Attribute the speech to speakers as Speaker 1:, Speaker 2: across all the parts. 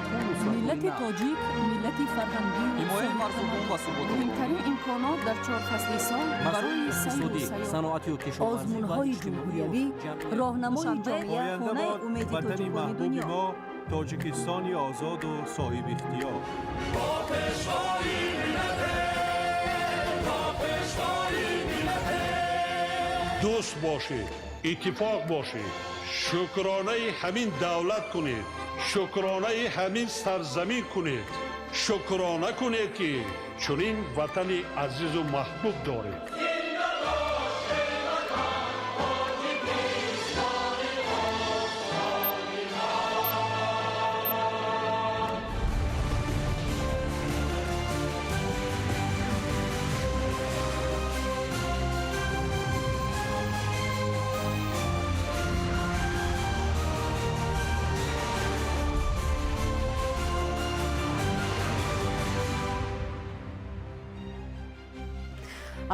Speaker 1: ملت تاجیک ملت فرهنگی مهمترین امکانات در 4 فصل سال برای سیر و سیاحت، آزمون‌های جمهوریوی، راهنمای جامعه خانه امید تاجیکان دنیا.
Speaker 2: تاجیکستانی آزاد و صاحب اختیار.
Speaker 3: دوست باشید، اتفاق باشید، شکرانه همین دولت کنید، شکرانه همین سرزمین کنید، شکرانه کنید که چنین وطن عزیز و محبوب دارید.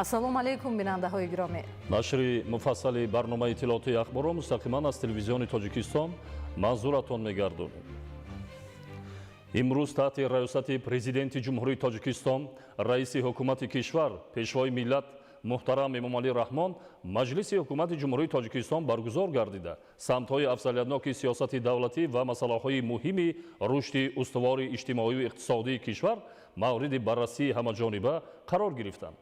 Speaker 4: ассалому алайкум бинандаҳои гиромӣ.
Speaker 5: нашри муфассали барномаи иттилоотии ахборро мустақиман аз телевизиони тоҷикистон манзуратон мегардонем. имрӯз таҳти раёсати президенти ҷумҳурии тоҷикистон раиси ҳукумати кишвар пешвои миллат муҳтарам эмомалӣ раҳмон маҷлиси ҳукумати ҷумҳурии тоҷикистон баргузор гардида самтҳои афзалиятноки сиёсати давлатӣ ва масъалаҳои муҳими рушди устувори иҷтимоиву иқтисодии кишвар мавриди баррасии ҳамаҷониба қарор гирифтанд.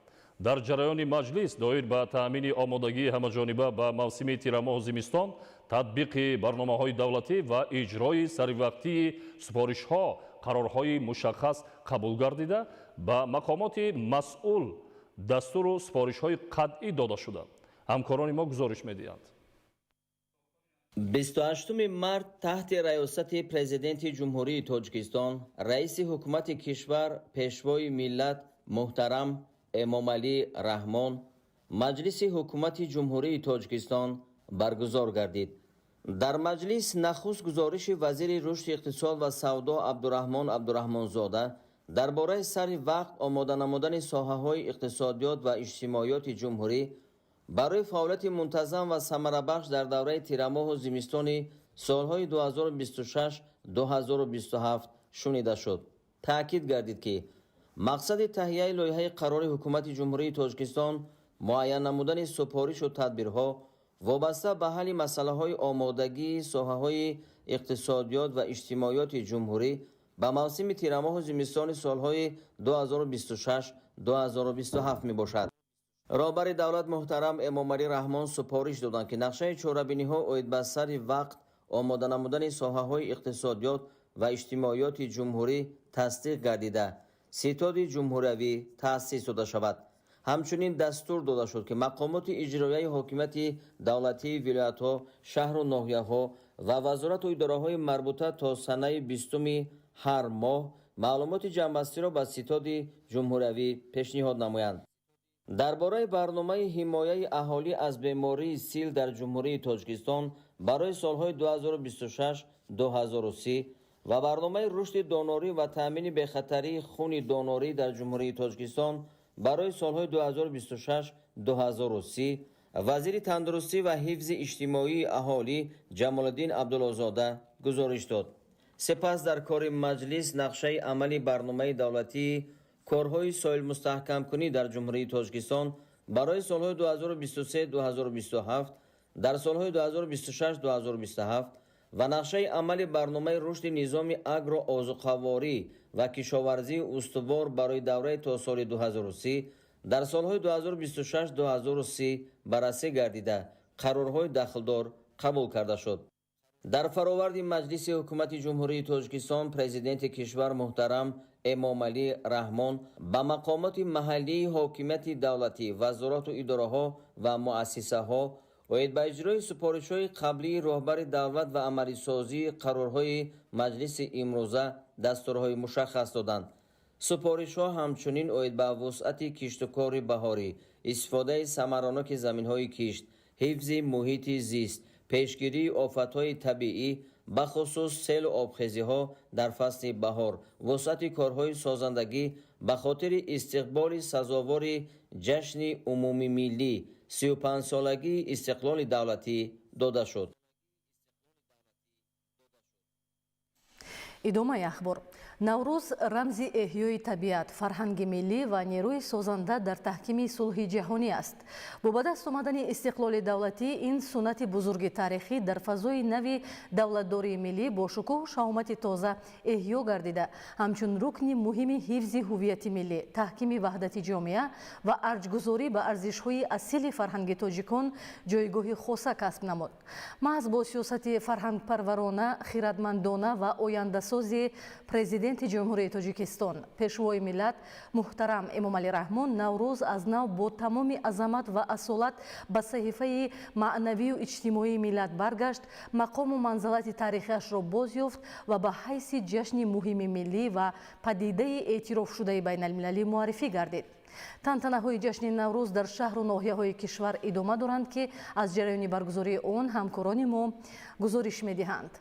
Speaker 5: дар ҷараёни маҷлис доир ба таъмини омодагии ҳамаҷониба ба мавсими тирамоҳу зимистон татбиқи барномаҳои давлатӣ ва иҷрои саривақтии супоришҳо қарорҳои мушаххас қабул гардида ба мақомоти масъул дастуру супоришҳои қатъӣ дода шуда. ҳамкорони мо гузориш медиҳанд.
Speaker 6: 28 март таҳти раёсати президенти ҷумҳурии тоҷикистон раиси ҳукумати кишвар пешвои миллат муҳтарам эмомалӣ раҳмон маҷлиси ҳукумати ҷумҳурии тоҷикистон баргузор гардид. дар маҷлис нахуст гузориши вазири рушди иқтисод ва савдо абдураҳмонзода дар бораи сари вақт омода намудани соҳаҳои иқтисодиёт ва иҷтимоиёти ҷумҳурӣ барои фаъолияти мунтазам ва самарабахш дар давраи тирамоҳу зимистони солҳои 2026-2027 шунида шуд. таъкид гардид ки мақсади таҳияи лоиҳаи қарори ҳукумати ҷумҳурии тоҷикистон муайян намудани супоришу тадбирҳо вобаста ба ҳалли масъалаҳои омодагии соҳаҳои иқтисодиёт ва иҷтимоиёти ҷумҳурӣ ба мавсими тирамоҳу зимистони солҳои 2026-2027 мебошад. роҳбари давлат муҳтарам эмомалӣ раҳмон супориш доданд ки нақшаи чорабиниҳо оид ба сари вақт омода намудани соҳаҳои иқтисодиёт ва иҷтимоиёти ҷумҳурӣ тасдиқ гардида ситоди ҷумҳуриявӣ таъсис дода шавад. ҳамчунин дастур дода шуд ки мақомоти иҷроияи ҳокимияти давлатии вилоятҳо, шаҳру ноҳияҳо ва вазорату идораҳои марбута то санаи 20 ҳар моҳ маълумоти ҷамъбастиро ба ситоди ҷумҳуриявӣ пешниҳод намоянд. дар бораи барномаи ҳимояи аҳолӣ аз бемории сил дар ҷумҳурии тоҷикистон барои солҳои 2026-2030 ва барномаи рушди донорӣ ва таъмини бехатарии хуни донорӣ дар ҷумҳурии тоҷикистон барои солҳои 2026-2030 вазири тандурустӣ ва ҳифзи иҷтимоии аҳолӣ ҷамолиддин абдуллозода гузориш дод. сипас дар кори маҷлис нақшаи амали барномаи давлатии корҳои соилмустаҳкамкунӣ дар ҷумҳурии тоҷикистон барои солҳои 2023-2027 дар солҳои 2026-2027 ва нақшаи амали барномаи рушди низоми агроозуқаворӣ ва кишоварзии устувор барои давраи то соли 2030 дар солҳои 2026-2030 баррасӣ гардида қарорҳои дахлдор қабул карда шуд. дар фароварди маҷлиси ҳукумати ҷумҳурии тоҷикистон президенти кишвар муҳтарам эмомалӣ раҳмон ба мақомоти маҳаллии ҳокимияти давлатӣ, вазорату идораҳо ва муассисаҳо оид ба иҷрои супоришҳои қаблии роҳбари давлат ва амалисозии қарорҳои маҷлиси имрӯза дастурҳои мушаххас доданд. супоришҳо ҳамчунин оид ба вусъати киштукори баҳорӣ, истифодаи самараноки заминҳои кишт, ҳифзи муҳити зист, пешгирии офатҳои табиӣ бахусус селу обхезиҳо дар фасли баҳор, вусъати корҳои созандагӣ ба хотири истиқболи сазовори ҷашни умумимиллӣ 35-солагии истиқлоли давлатӣ дода шуд.
Speaker 4: идомаи ахбор. наврӯз рамзи эҳёи табиат, фарҳанги миллӣ ва нерӯи созанда дар таҳкими сулҳи ҷаҳонӣ аст. бо ба даст омадани истиқлоли давлатӣ ин суннати бузурги таърихӣ дар фазои нави давлатдории миллӣ бо шукӯҳу шаҳомати тоза эҳё гардида ҳамчун рукни муҳими ҳифзи ҳуввияти миллӣ, таҳкими ваҳдати ҷомеа ва арҷгузорӣ ба арзишҳои асили фарҳанги тоҷикон ҷойгоҳи хоса касб намуд. маҳз бо сиёсати фарҳангпарварона, хиратмандона ва ояндасози президенти ҷумҳурии Тоҷикистон, пешвои миллат муҳтарам Эмомалӣ Раҳмон Наврӯз аз нав бо тамоми азамат ва асолат ба саҳифаи маънавию иҷтимоии миллат баргашт, мақому манзилати таърихиашро боз ёфт ва ба ҳайси ҷашни муҳими миллӣ ва падидаи эътирофшудаи байналмилалӣ муаррифӣ гардид. тантанаҳои ҷашни Наврӯз дар шаҳру ноҳияҳои кишвар идома доранд ки аз ҷараёни баргузории он ҳамкорони мо гузориш медиҳанд.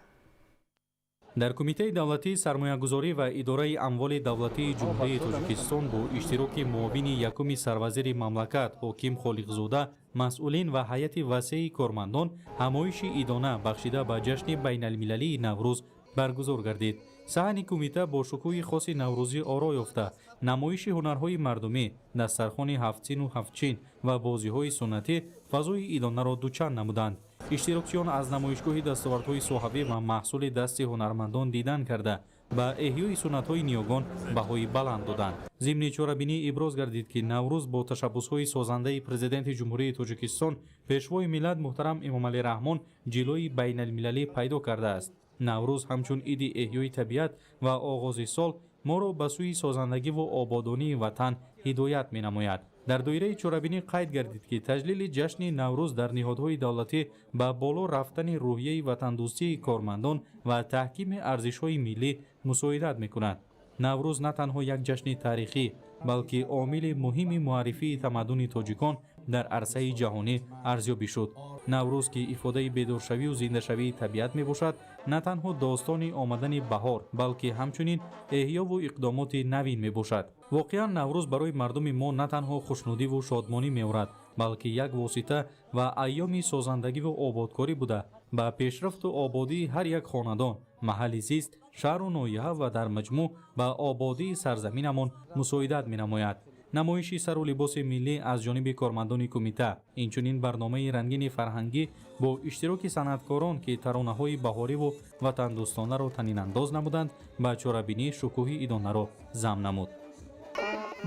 Speaker 7: дар кумитаи давлатии сармоягузорӣ ва идораи амволи давлатии ҷумҳурии Тоҷикистон бо иштироки муовини якуми сарвазири мамлакат ҳоким Холиқзода, масъулин ва ҳайати васеъи кормандон ҳамоиши идона бахшида ба ҷашни байналмилалии Наврӯз баргузор гардид. саҳни кумита бо шукӯҳи хоси наврӯзӣ оро ёфта, намоиши ҳунарҳои мардумӣ, дастархони ҳафтсину ҳафтчин ва бозиҳои суннатӣ фазои идонаро дучанд намуданд. иштирокчиён аз намоишгоҳи дастовардҳои соҳавӣ ва маҳсули дасти ҳунармандон дидан карда ба эҳёи суннатҳои ниёгон баҳои баланд доданд. зимни чорабинӣ иброз гардид ки Наврӯз бо ташаббусҳои созандаи президенти ҷумҳурии Тоҷикистон, пешвои миллат муҳтарам Эмомалӣ Раҳмон ҷилои байналмилалӣ пайдо кардааст. Наврӯз ҳамчун иди эҳёи табиат ва оғози сол моро ба сӯи созандагиву ободонии ватан ҳидоят менамояд. дар доираи чорабинӣ қайд гардид ки таҷлили ҷашни Наврӯз дар ниҳодҳои давлатӣ ба боло рафтани рӯҳияи ватандӯстии кормандон ва таҳкими арзишҳои миллӣ мусоидат мекунад. Наврӯз на танҳо як ҷашни таърихӣ, балки омили муҳими муаррифии тамаддуни тоҷикон дар арсаи ҷаҳонӣ арзёбӣ шуд. Наврӯз ки ифодаи бедоршавию зиндашавии табиат мебошад, на танҳо достони омадани баҳор, балки ҳамчунин эҳёву иқдомоти навин мебошад. воқеан Наврӯз барои мардуми мо на танҳо хушнудиву шодмонӣ меорад, балки як восита ва айёми созандагиву ободкорӣ буда ба пешрафту ободии ҳар як хонадон, маҳалли зист, шаҳру ноҳияҳа ва дар маҷмӯъ ба ободии сарзаминамон мусоидат менамояд. намоиши сару либоси миллӣ аз ҷониби кормандони кумита, инчунин барномаи рангини фарҳангӣ бо иштироки санъаткорон ки таронаҳои баҳориву ватандӯстонаро танинандоз намуданд, ба чорабинӣ шукӯҳи идонаро зам намуд.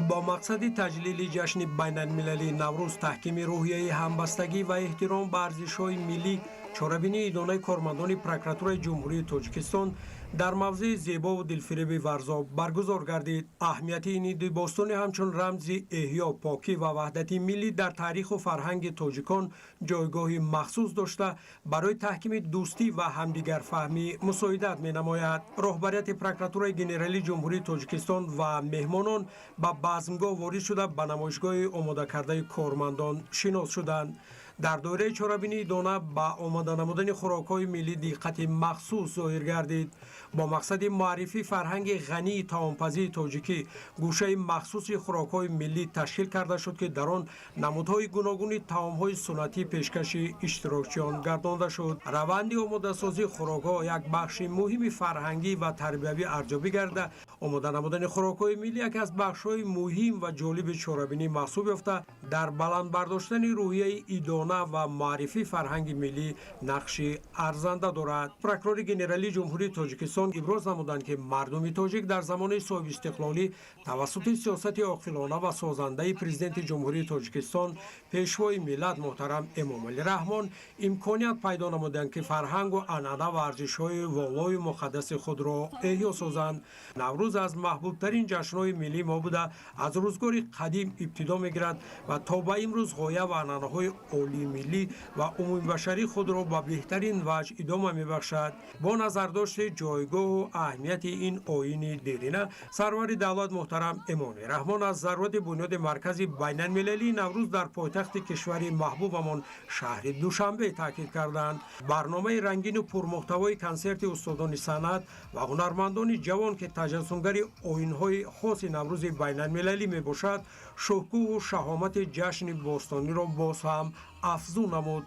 Speaker 8: با مقصد تجلیل جشن بین المللی نوروز تحکیم روحیه همبستگی و احترام به ارزش‌های ملی چاره‌بینی اداره کارمندان پروکراتور جمهوری تاجیکستان در موضع زیبا و دلفریب ورزا برگزار گردید. اهمیت این دیباستان همچون رمز احیا، پاکی و وحدت ملی در تاریخ و فرهنگ تاجیکان جایگاهی مخصوص داشته برای تحکیم دوستی و همدیگر فهمی مساعدت می‌نماید. رهبریت پروکراتور ژنرالی جمهوری تاجیکستان و مهمانان با بزمگاه وارد شده به نمایشگاه آماده کرده کارمندان شناس شدند. در دوره چاره‌بینی دانه با آماده نمودن خوراک‌های ملی دقت مخصوص ظاهر گردید. با مقصد معرفی فرهنگ غنی طعام‌پزی تاجیکی گوشه مخصوص خوراک‌های ملی تشکیل کرده شد که در آن نمودهای گوناگون طعام‌های سنتی پیشکش اشتراکچیان گردانده شد. روند آماده‌سازی خوراک‌ها یک بخش مهم فرهنگی و تربیوی ارزیابی گردیده. آماده نمودن خوراک‌های ملی یکی از بخش‌های مهم و جالب چاره‌بینی محسوب یافته در بلند برداشتن روحیه ایدان و معرفی فرهنگ ملی نقش ارزنده دارد. پروکراتور ژنرالی جمهوری تاجیکستان ابراز نمودند که مردم تاجیک در زمان صاحب استقلالی توسط سیاست عاقلانه و سازنده پرزیدنت جمهوری تاجیکستان پیشوای ملت محترم امامعلی رحمان امکانیت پیدا نمودند که فرهنگ و عنعنه و ارزش‌های والای مقدس خود را احیا سازند. نوروز از محبوب ترین جشن‌های ملی ما بوده، از روزگار قدیم ابتدا می‌گیرد و تا به امروز غایه و عنعنه‌های ملی و عمومی بشری خود را با بهترین وجه ادامه می‌بخشد. با نظرداشت جایگاه و اهمیت این آیین دیرینه، سرور دولت محترم امامعلی رحمان از ضرورت بنیاد مرکز بین‌المللی نوروز در پایتخت کشور محبوبمان شهر دوشنبه تاکید کردند. برنامه رنگین و پرمحتوای کنسرت استادان صنعت و هنرمندان جوان که تجسمگر آیین‌های خاص نوروز بین‌المللی میباشد، شکوه و شهامت جشن باستانی را باز هم افزون نمود.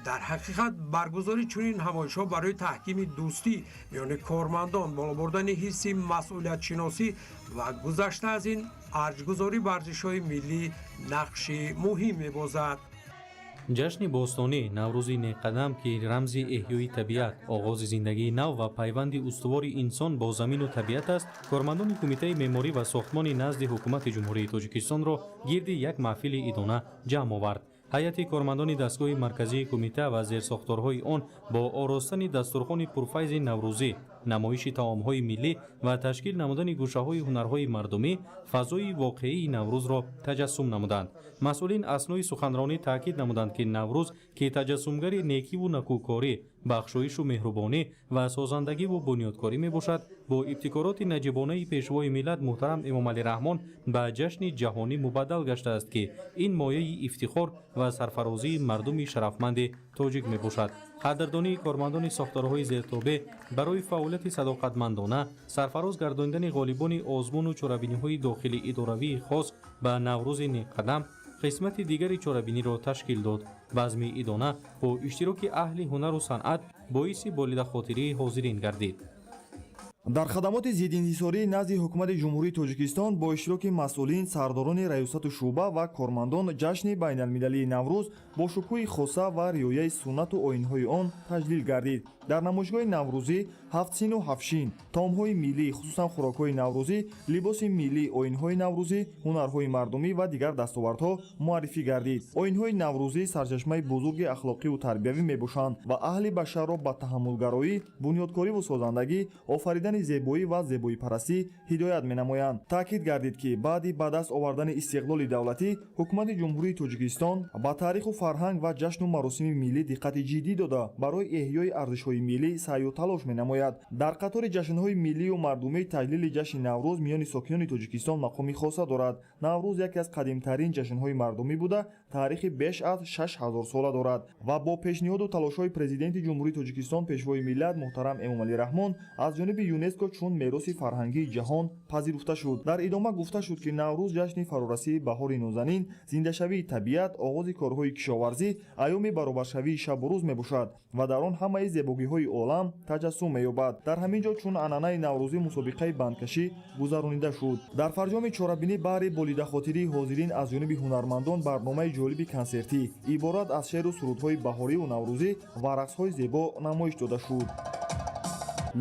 Speaker 8: дар ҳақиқат баргузори чунин ҳамоишҳо барои таҳкими дӯстӣ миёни кормандон, боло бурдани ҳисси масъулиятшиносӣ ва гузашта аз ин арҷгузорӣ ба арзишҳои миллӣ нақши муҳим мебозад.
Speaker 7: ҷашни бостонӣ наврӯзи неқадам ки рамзи эҳёи табиат, оғози зиндагии нав ва пайванди устувори инсон бо замину табиат аст, кормандони кумитаи меъморӣ ва сохтмони назди ҳукумати ҷумҳурии Тоҷикистонро гирди як маҳфили идона ҷамъ овард. ҳайати кормандони дастгоҳи марказии кумита ва зерсохторҳои он бо оростани дастурхони пурфайзи наврӯзӣ, намоиши таомҳои миллӣ ва ташкил намудани гӯшаҳои ҳунарҳои мардумӣ фазои воқеии наврӯзро таҷассум намуданд. масъулин аснои суханронӣ таъкид намуданд ки наврӯз ки таҷассумгари некиву накӯкорӣ, бахшоишу меҳрубонӣ ва созандагиву бунёдкорӣ мебошад, бо ибтикороти наҷибонаи пешвои миллат муҳтарам Эмомалӣ Раҳмон ба ҷашни ҷаҳонӣ мубаддал гаштааст ки ин мояи ифтихор ва сарфарозии мардуми шарафманди тоҷик мебошад. қадрдонии кормандони сохторҳои зертобе барои фаъолияти садоқатмандона, сарфароз гардонидани ғолибони озмуну чорабиниҳои дохили идоравии хос ба наврӯзи неқадам қисмати дигари чорабиниро ташкил дод. базми идона бо иштироки аҳли ҳунару санъат боиси болидахотирии ҳозирин гардид.
Speaker 9: дар хадамоти зиддинҳисорӣ назди ҳукумати ҷумҳурии Тоҷикистон бо иштироки масъулин, сардорони раёсату шуъба ва кормандон ҷашни байналмилалии Наврӯз бо шукӯҳи хоса ва риояи суннату оинҳои он таҷлил гардид. дар намоишгоҳи наврӯзӣ ҳафтсину ҳафшин, таомҳои миллӣ, хусусан хӯрокҳои наврӯзӣ, либоси миллӣ, оинҳои наврӯзӣ, ҳунарҳои мардумӣ ва дигар дастовардҳо муаррифӣ гардид. оинҳои наврӯзӣ сарчашмаи бузурги ахлоқиву тарбиявӣ мебошанд ва аҳли башарро ба таҳаммулгароӣ, бунёдкориву созандагӣ, офаридани зебоӣ ва зебоипарастӣ ҳидоят менамоянд. таъкид гардид ки баъди ба даст овардани истиқлоли давлатӣ ҳукумати ҷумҳурии Тоҷикистон ба таъриху фарҳанг ва ҷашну маросими миллӣ диққати ҷиддӣ дода барои эҳёи арзишҳои миллӣ саъю талош менамояд. дар қатори ҷашнҳои миллию мардумӣ таҷлили ҷашни Наврӯз миёни сокинони Тоҷикистон мақоми хоса дорад. Наврӯз яке аз қадимтарин ҷашнҳои мардумӣ буда таърихи беш аз 6000 сола дорад ва бо пешниҳоду талошҳои президенти ҷумҳурии Тоҷикистон пешвои миллат муҳтарам Эмомалӣ Раҳмон аз ҷониби ЮНЕСКО чун мероси фарҳангии ҷаҳон пазируфта шуд. дар идома гуфта шуд ки Наврӯз ҷашни фарорасии баҳори нозанин, зиндашавии табиат, оғози корҳои кишоварзӣ, айёми баробаршавии шабу рӯз мебошад ва дар он ҳамаи зебогиҳои олам таҷассум меёбад. дар ҳамин ҷо чун анъанаи наврӯзӣ мусобиқаи бандкашӣ гузаронида шуд. дар фарҷоми чорабинӣ баҳри болидахотирии ҳозирин аз ҷониби ҳунармандон барномаи ҷолиби консертӣ иборат аз шеъру сурудҳои баҳорию наврӯзӣ ва рақсҳои зебо намоиш дода шуд.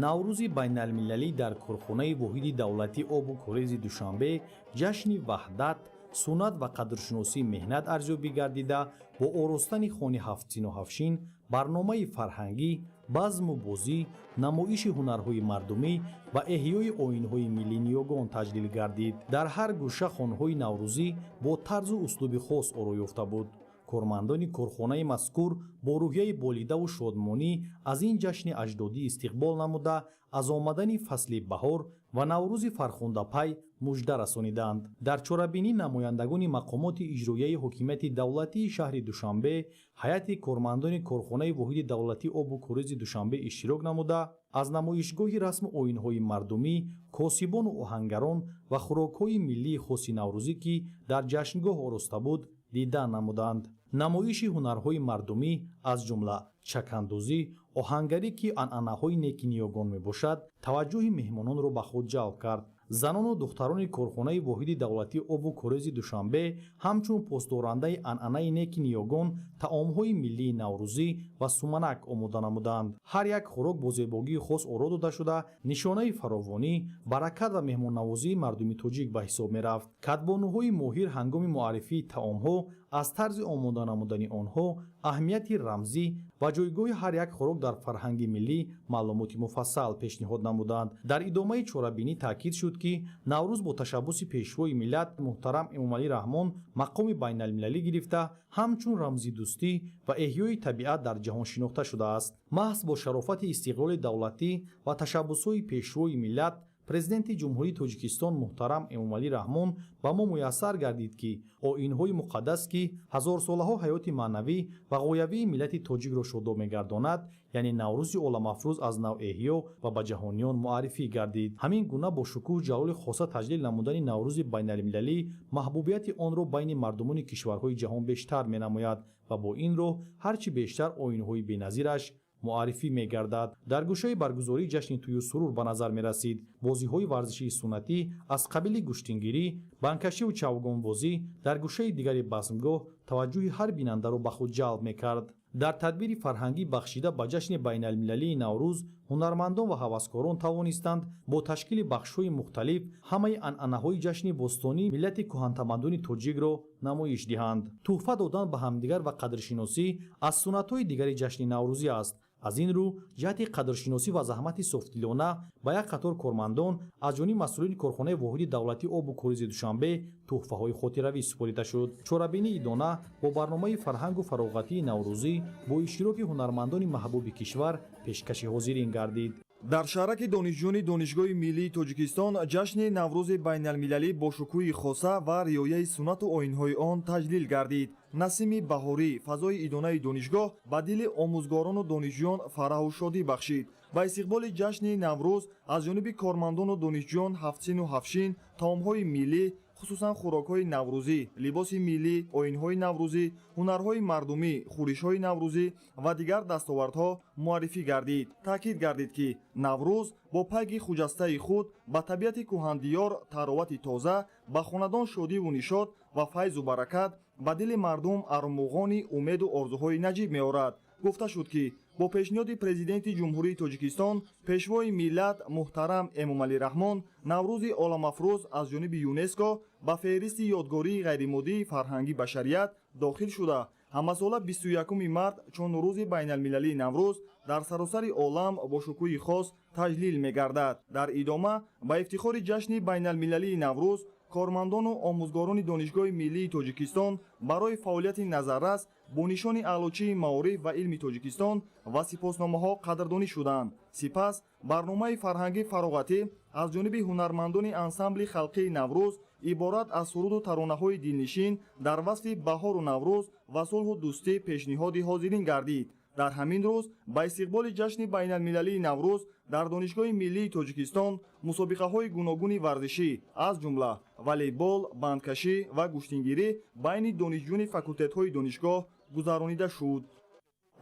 Speaker 10: наврӯзи байналмилалӣ дар корхонаи воҳиди давлатии обу корези душанбе ҷашни ваҳдат, суннат ва қадршиносии меҳнат арзёбӣ гардида бо оростани хони ҳафтсину ҳафшин, барномаи фарҳангӣ, базму бозӣ, намоиши ҳунарҳои мардумӣ ва эҳёи оинҳои миллиниёгон таҷлил гардид. дар ҳар гӯша хонаҳои наврӯзӣ бо тарзу услуби хос оро ёфта буд. кормандони корхонаи мазкур бо рӯҳияи болидаву шодмонӣ аз ин ҷашни аҷдодӣ истиқбол намуда аз омадани фасли баҳор ва наврӯзи фархондапай мужда расониданд. дар чорабинӣ намояндагони мақомоти иҷроияи ҳокимияти давлатии шаҳри Душанбе, ҳайати кормандони корхонаи воҳиди давлатии обу корези Душанбе иштирок намуда аз намоишгоҳи расму оинҳои мардумӣ, косибону оҳангарон ва хӯрокҳои миллии хоси наврӯзӣ ки дар ҷашнгоҳ ороста буд дидан намуданд. намоиши ҳунарҳои мардумӣ аз ҷумла чакандозӣ, оҳангарӣ ки анъанаҳои некиниёгон мебошад, таваҷҷӯҳи меҳмононро ба худ ҷалб кард. занону духтарони корхонаи воҳиди давлатии обу корези Душанбе ҳамчун постдорандаи анъанаи некиниёгон таомҳои миллии наврӯзӣ ва суманак омода намуданд. ҳар як хӯрок бо зебогии хос оро дода шуда нишонаи фаровонӣ, баракат ва меҳмоннавозии мардуми тоҷик ба ҳисоб мерафт. кадбонуҳои моҳир ҳангоми муаррифии таомҳо аз тарзи омода намудани онҳо, аҳамияти рамзӣ ва ҷойгоҳи ҳар як хӯрок дар фарҳанги миллӣ маълумоти муфассал пешниҳод намуданд. дар идомаи чорабинӣ таъкид шуд ки наврӯз бо ташаббуси пешвои миллат муҳтарам Эмомалӣ Раҳмон мақоми байналмилалӣ гирифта ҳамчун рамзи дӯстӣ ва эҳёи табиат дар ҷаҳон шинохта шудааст. маҳз бо шарофати истиқлоли давлатӣ ва ташаббусҳои пешвои миллат президенти ҷумҳурии Тоҷикистон муҳтарам Эмомалӣ Раҳмон ба мо муяссар гардид ки оинҳои муқаддас ки ҳазорсолаҳо ҳаёти маънавӣ ва ғоявии миллати тоҷикро шодоб мегардонад, яъне наврӯзи оламафрӯз аз нав эҳё ва ба ҷаҳониён муаррифӣ гардид. ҳамин гуна бо шукӯҳ ҷалоли хоса таҷлил намудани наврӯзи байналмилалӣ маҳбубияти онро байни мардумони кишварҳои ҷаҳон бештар менамояд ва бо ин роҳ ҳарчи бештар оинҳои беназираш муаррифӣ мегардад. дар гӯшаи баргузории ҷашни тӯю сурур ба назар мерасид борзиҳои варзишии суннатӣ аз қабили гӯштингирӣ, банкашиву чавгонбозӣ дар гӯшаи дигари басмгоҳ таваҷҷӯҳи ҳар бинандаро ба худ ҷалб мекард. дар тадбири фарҳангӣ бахшида ба ҷашни байналмилалии наврӯз ҳунармандон ва ҳаваскорон тавонистанд бо ташкили бахшҳои мухталиф ҳамаи анъанаҳои ҷашни бостонии миллати кӯҳантамаддуни тоҷикро намоиш диҳанд. тӯҳфа додан ба ҳамдигар ва қадршиносӣ аз суннатҳои дигари ҷашни наврӯзӣ аст. аз ин рӯ ҷиҳати қадршиносӣ ва заҳмати софтдилона ба як қатор кормандон аз ҷониби масъулини корхонаи воҳиди давлатии обу кӯризи душанбе тӯҳфаҳои хотиравӣ супорида шуд. чорабинии дона бо барномаи фарҳангу фароғатии наврӯзӣ бо иштироки ҳунармандони маҳбуби кишвар пешкаши ҳозирин гардид.
Speaker 9: дар шаҳраки донишҷӯёни донишгоҳи миллии тоҷикистон ҷашни наврӯзи байналмилалӣ бо шукӯҳи хоса ва риояи суннату оинҳои он таҷлил гардид. насими баҳорӣ фазои идонаи донишгоҳ ба дили омӯзгорону донишҷӯён фараҳу шодӣ бахшид. ба истиқболи ҷашни наврӯз аз ҷониби кормандону донишҷӯён ҳафтсину ҳафшин таомҳои миллӣ хусусан хӯрокҳои наврӯзӣ, либоси миллӣ, оинҳои наврӯзӣ, ҳунарҳои мардумӣ, хӯришҳои наврӯзӣ ва дигар дастовардҳо муаррифӣ гардид. таъкид гардид ки наврӯз бо пайги хуҷастаи худ ба табиати кӯҳандиёр таровати тоза, ба хонадон шодиву нишод ва файзу баракат, ба дили мардум армуғони умеду орзуҳои наҷиб меорад. гуфта шуд ки бо пешниҳоди президенти ҷумҳурии тоҷикистон пешвои миллат муҳтарам эмомалӣ раҳмон наврӯзи оламафрӯз аз ҷониби юнеско ба феҳристи ёдгории ғайримоддии фарҳанги башарият дохил шуда ҳамасола 21 март чун рӯзи байналмилалии наврӯз дар саросари олам бо шукӯҳи хос таҷлил мегардад. дар идома ба ифтихори ҷашни байналмилалии наврӯз кормандону омӯзгорони донишгоҳи миллии тоҷикистон барои фаъолияти назаррас бо нишони аълочии маориф ва илми тоҷикистон ва сипосномаҳо қадрдонӣ шуданд. сипас барномаи фарҳангӣ фароғатӣ аз ҷониби ҳунармандони ансамбли халқии наврӯз иборат аз суруду таронаҳои дилнишин дар васфи баҳору наврӯз ва сулҳу дӯстӣ пешниҳоди ҳозирин гардид. дар ҳамин рӯз ба истиқболи ҷашни байналмилалии наврӯз дар донишгоҳи миллии тоҷикистон мусобиқаҳои гуногуни варзишӣ аз ҷумла волейбол, бандкашӣ ва гӯштингирӣ байни донишҷӯёни факултетҳои донишгоҳ гузаронида шуд.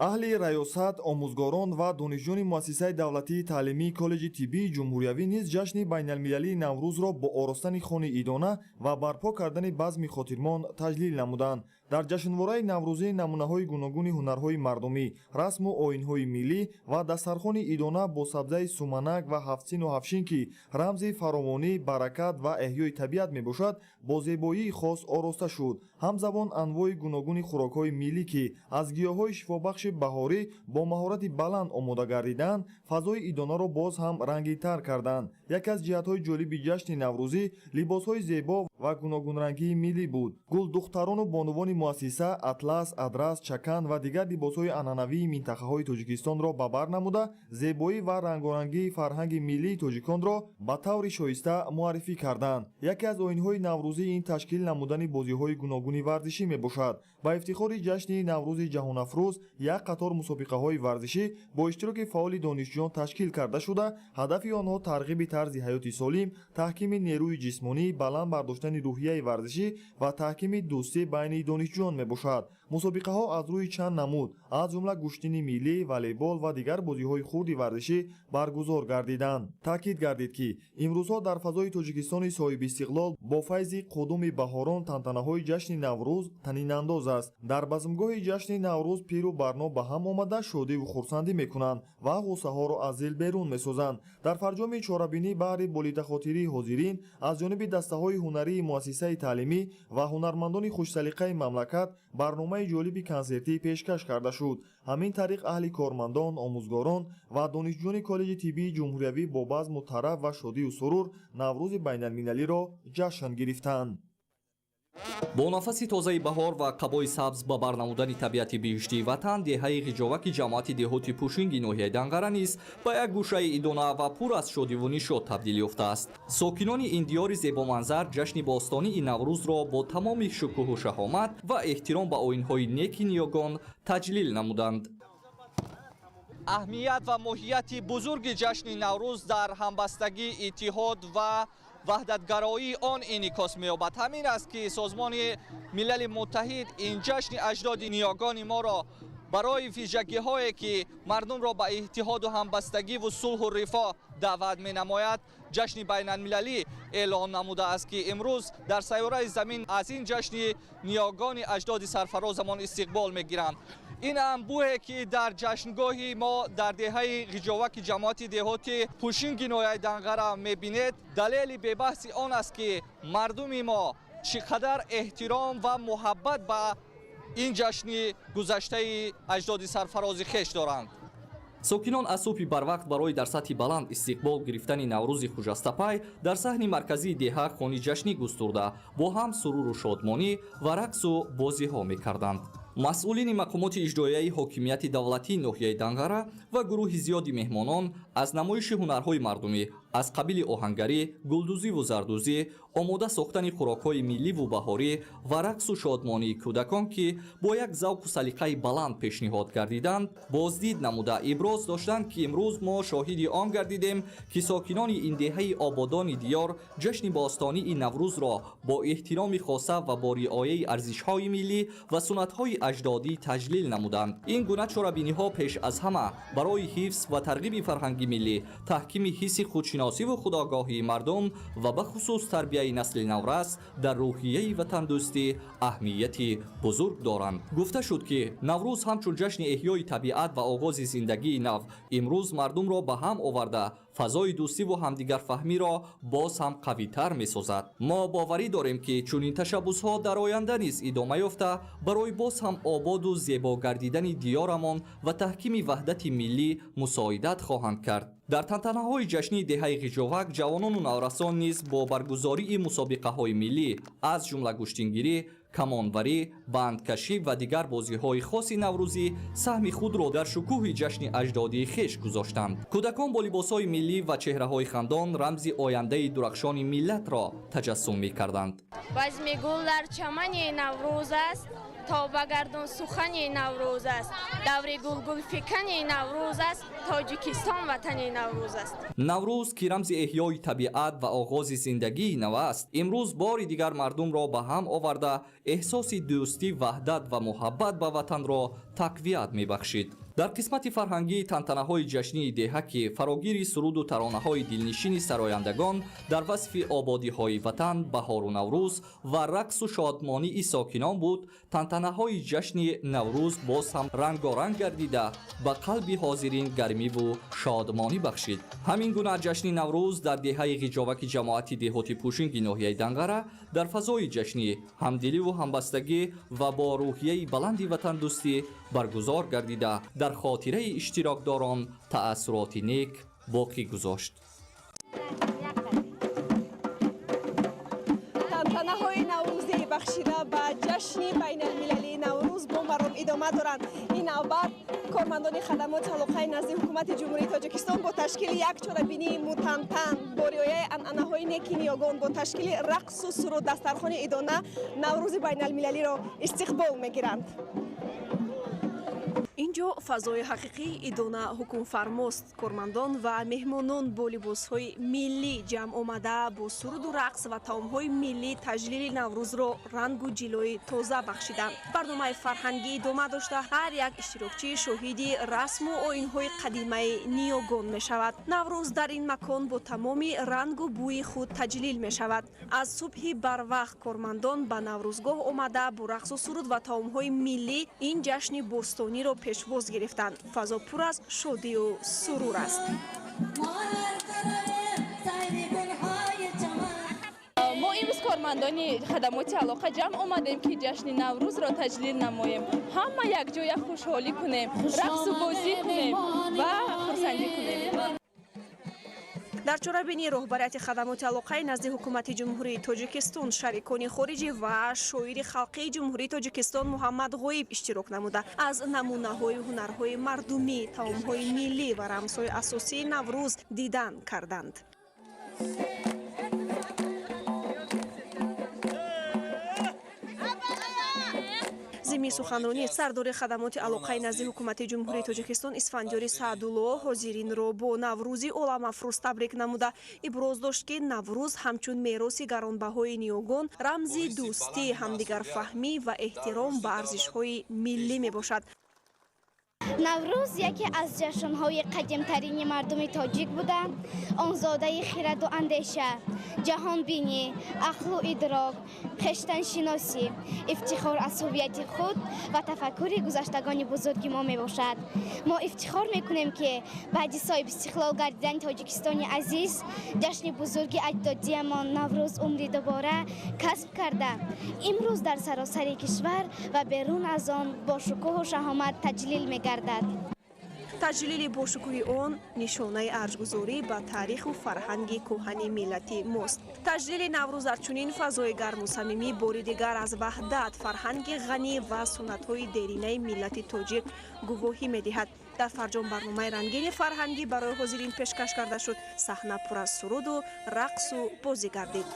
Speaker 9: аҳли раёсат, омӯзгорон ва донишҷӯёни муассисаи давлатии таълимии коллеҷи тиббии ҷумҳуриявӣ низ ҷашни байналмилалии наврӯзро бо оростани хони идона ва барпо кардани базми хотирмон таҷлил намуданд. дар ҷашнвораи наврӯзӣ намунаҳои гуногуни ҳунарҳои мардумӣ, расму оинҳои миллӣ ва дастархони идона бо сабзаи суманак ва ҳафтсину ҳафшин ки рамзи фаровонӣ, баракат ва эҳёи табиат мебошад бо зебоии хос ороста шуд. ҳамзамон анвои гуногуни хӯрокҳои миллӣ ки аз гиёҳҳои шифобахши баҳорӣ бо маҳорати баланд омода гардиданд фазои идонаро боз ҳам рангинтар карданд. яке аз ҷиҳатҳои ҷолиби ҷашни наврӯзӣ либосҳои зебо ва гуногунрангии миллӣ буд. гулдухтарону бонувони муассиса атлас, адрас, чакан ва дигар либосҳои анъанавии минтақаҳои тоҷикистонро ба бар намуда зебоӣ ва рангорангии фарҳанги миллии тоҷиконро ба таври шоиста муаррифӣ карданд. яке аз оинҳои наврӯзии ин ташкил намудани бозиҳои гуногуни варзишӣ мебошад. ба ифтихори ҷашни наврӯзи ҷаҳонафрӯз як қатор мусобиқаҳои варзишӣ бо иштироки фаъоли донишҷӯён ташкил карда шуда ҳадафи онҳо тарғиби тарзи ҳаёти солим, таҳкими нерӯи ҷисмонӣ, баланд бардоштани рӯҳияи варзишӣ ва таҳкими дӯстӣ байни донишҷӯён мебошад. мусобиқаҳо аз рӯи чанд намуд аз ҷумла гӯштини миллӣ, волейбол ва дигар бозиҳои хурди варзишӣ баргузор гардиданд. таъкид гардид ки имрӯзҳо дар фазои тоҷикистони соҳибистиқлол бо файзи қудуми баҳорон тантанаҳои ҷашни наврӯз танинандоз аст. дар базмгоҳи ҷашни наврӯз пиру барно ба ҳам омада шодиву хурсандӣ мекунанд ва ғусаҳоро аз зил берун месозанд. дар фарҷоми чорабинӣ баҳри болитахотирии ҳозирин аз ҷониби дастаҳои ҳунарии муассисаи таълимӣ ва ҳунармандони хушсалиқаи мамлакат барномаи ҷолиби консертӣ пешкаш карда шуд. ҳамин тариқ аҳли кормандон, омӯзгорон ва донишҷӯёни коллеҷи тиббии ҷумҳуриявӣ бо базму тараф ва шодию сурур наврӯзи байналмилалиро ҷашн гирифтанд.
Speaker 11: бо нафаси тозаи баҳор ва қабои сабз ба бар намудани табиати биҳиштии ватан деҳаи ғиҷоваки ҷамоати деҳоти пӯшинги ноҳияи Данғара низ ба як гӯшаи идона ва пур аз шодиву нишод табдил ёфтааст. сокинони ин диёри зебоманзар ҷашни бостонии наврӯзро бо тамоми шукӯҳу шаҳомат ва эҳтиром ба оинҳои неки ниёгон таҷлил намуданд. اهمیت و ماهیت بزرگ جشن نوروز در همبستگی، اتحاد و وحدتگرایی آن انعکاس می‌یابد. همین است که سازمان ملل متحد این جشن اجداد نیاگان ما را برای ویژگی‌هایی که مردم را به اتحاد و همبستگی و صلح و رفاه دعوت می‌نماید جشن بین‌المللی اعلان نموده است که امروز در سیاره زمین از این جشن نیاگان اجداد سرفرازمان استقبال می‌گیرند. این انبوهی که در جشنگاه ما در دهه غجاوک جماعت دهاتی پوشینگ نوحه دنقره می‌بینید دلیل به بحث آن است که مردم ما چقدر احترام و محبت به این جشن گذشته اجداد سرفراز خویش دارند. ساکنان از صبح بروقت برای در سطح بلند استقبال گرفتن نوروز خجستپای در صحن مرکزی دهه خانه جشنی گسترده با هم سرور و شادمانی و رقص و بازی‌ها می‌کردند. مسئولین مقامات اجرایی حاکمیت دولتی ناحیه دنقره و گروه زیادی مهمانان از نمایش هنرهای مردمی از قبیل آهنگری، گلدوزی و زردوزی، آماده ساختن خوراک‌های ملی و بهاری و رقص و شادمانی کودکان که با یک ذوق و سلیقه بلند پیشنهاد گردیدند بازدید نموده ابراز داشتند که امروز ما شاهد آن گردیدیم که ساکنان این دهه آبادان دیار جشن باستانی نوروز را با احترام خاصه و با رعایت ارزش‌های ملی و سنت‌های اجدادی تجلیل نمودند. این گونه چاره‌بینی‌ها پیش از همه برای حفظ و ترغیب فرهنگ ملی، تحکیم حس خودشناسی و خودآگاهی مردم و به خصوص تربیت نسل نورس در روحیه وطن دوستی اهمیت بزرگ دارند. گفته شد که نوروز همچون جشن احیای طبیعت و آغاز زندگی نو امروز مردم را به هم آورده فضای دوستی و همدیگر فهمی را باز هم قوی‌تر می‌سازد. ما باوری داریم که چنین تشبس‌ها در آینده نیز ادامه یافته برای باز هم آباد و زیبا گردیدن دیارمان و تحکیم وحدت ملی مساعدت خواهند کرد. در تنتنه‌های جشن دهه غجاوک جوانان و نورسان نیز با برگزاری مسابقه‌های ملی از جمله گشتنگیری، کمانوری، بندکشی و دیگر بازی‌های خاص نوروزی سهم خود را در شکوه جشن اجدادی خویش گذاشتند. کودکان با لباس‌های ملی و چهره‌های خندان رمز آینده درخشان ملت را تجسم می‌کردند.
Speaker 12: بزم گل در چمن نوروز است، تا بگردان سخن نوروز است، دور گل فکن نوروز است، تاجیکستان وطن نوروز است.
Speaker 11: نوروز که رمز احیای طبیعت و آغاز زندگی نو است امروز بار دیگر مردم را به هم آورده احساس دوستی، وحدت و محبت به وطن را تقویت می‌بخشید. در قسمت فرهنگی تنتنه‌های جشنی دهه که فراگیر سرود و ترانه‌های دلنشین سرایندگان در وصف آبادی‌های وطن، بهار و نوروز و رقص و شادمانی ساکنان بود، تنتنه‌های جشن نوروز باز هم رنگارنگ گردیده به قلب حاضرین گرمی و شادمانی بخشید. همین گونه جشن نوروز در دهه غجاوک جماعت دهاتی پوشینگ ناحیه دنقره در فضای جشنی همدلی و همبستگی و با روحیه بلند وطن دوستی برگزار گردیده در خاطره اشتراکداران تأثیرات نیک باقی گذاشت.
Speaker 13: تنتنه‌های نوروزی بخشیده به جشن بین المللی نوروز با مرام ادامه دارند. این نوبت کارمندان خدمات علاقه نزد حکومت جمهوری تاجیکستان با تشکیل یک چاره‌بینی متمتن با رعایت عنعنه‌های نیک نیاگان با تشکیل رقص و سرود دسترخوان ادانه نوروز بین المللی را استقبال می‌گیرند. اینجا فضای حقیقی ادانه حکوم فرماست. کارمندان و مهمانان با لباس‌های ملی جمع آمده با سرود و رقص و طعم‌های ملی تجلیل نوروز را رنگ و جلوه تازه بخشیدند. برنامه فرهنگی ادامه داشته هر یک اشتراکچی شاهدی رسم و آیین‌های قدیمی نیاگان می‌شود. نوروز در این مکان با تمام رنگ و بوی خود تجلیل می‌شود. از صبح بر وقت کارمندان به نوروزگاه آمده با رقص و سرود و طعم‌های ملی این جشن باستانی را پیشواز گرفتند. فضا پر از شادی و سرور است.
Speaker 14: ما امروز کارمندان خدمات علاقه جمع آمدیم که جشن نوروز را تجلیل نماییم. همه یک جای خوشحالی کنیم، رقص و بازی کنیم و خرسندی کنیم.
Speaker 13: در چاره‌بینی رهبریت خدمات علاقه نزد حکومت جمهوری تاجیکستان شریکان خارجی و شاعر خلقی جمهوری تاجیکستان محمد غویب اشتراک نموده از نمونه‌های هنرهای مردمی، طعم‌های ملی و رمزهای اساسی نوروز دیدن کردند. ضمن ҳангоми суханронӣ сардори хадамоти алоқаи назди ҳукумати ҷумҳурии тоҷикистон исфандиёри саъдулло ҳозиринро бо наврӯзи оламафрӯз табрик намуда иброз дошт ки наврӯз ҳамчун мероси гаронбаҳои ниёгон рамзи дӯстӣ, ҳамдигарфаҳмӣ ва эҳтиром ба арзишҳои миллӣ мебошад.
Speaker 15: наврӯз яке аз ҷашнҳои қадимтарини мардуми тоҷик буда, он зодаи хираду андеша, ҷаҳонбинӣ, ақлу идрок, хештаншиносӣ, ифтихор аз ҳувияти худ ва тафаккури гузаштагони бузурги мо мебошад. мо ифтихор мекунем ки баъди соҳиб истиқлол гардидани тоҷикистони азиз, ҷашни бузурги аҷдодиамон наврӯз умри дубора касб карда, имрӯз дар саросари кишвар ва берун аз он бо шукӯҳу шаҳомат таҷлил мегардад.
Speaker 13: таҷлили бошукӯҳи он нишонаи арзгузорӣ ба таъриху фарҳанги кӯҳани миллати мост. таҷлили наврӯз дар чунин фазои гарму самимӣ бори дигар аз ваҳдат, фарҳанги ғанӣ ва суннатҳои деринаи миллати тоҷик гувоҳӣ медиҳад. дар фарҷом барномаи рангини фарҳангӣ барои ҳозирин пешкаш карда шуд. саҳна пур аз суруду рақсу бозӣ гардид.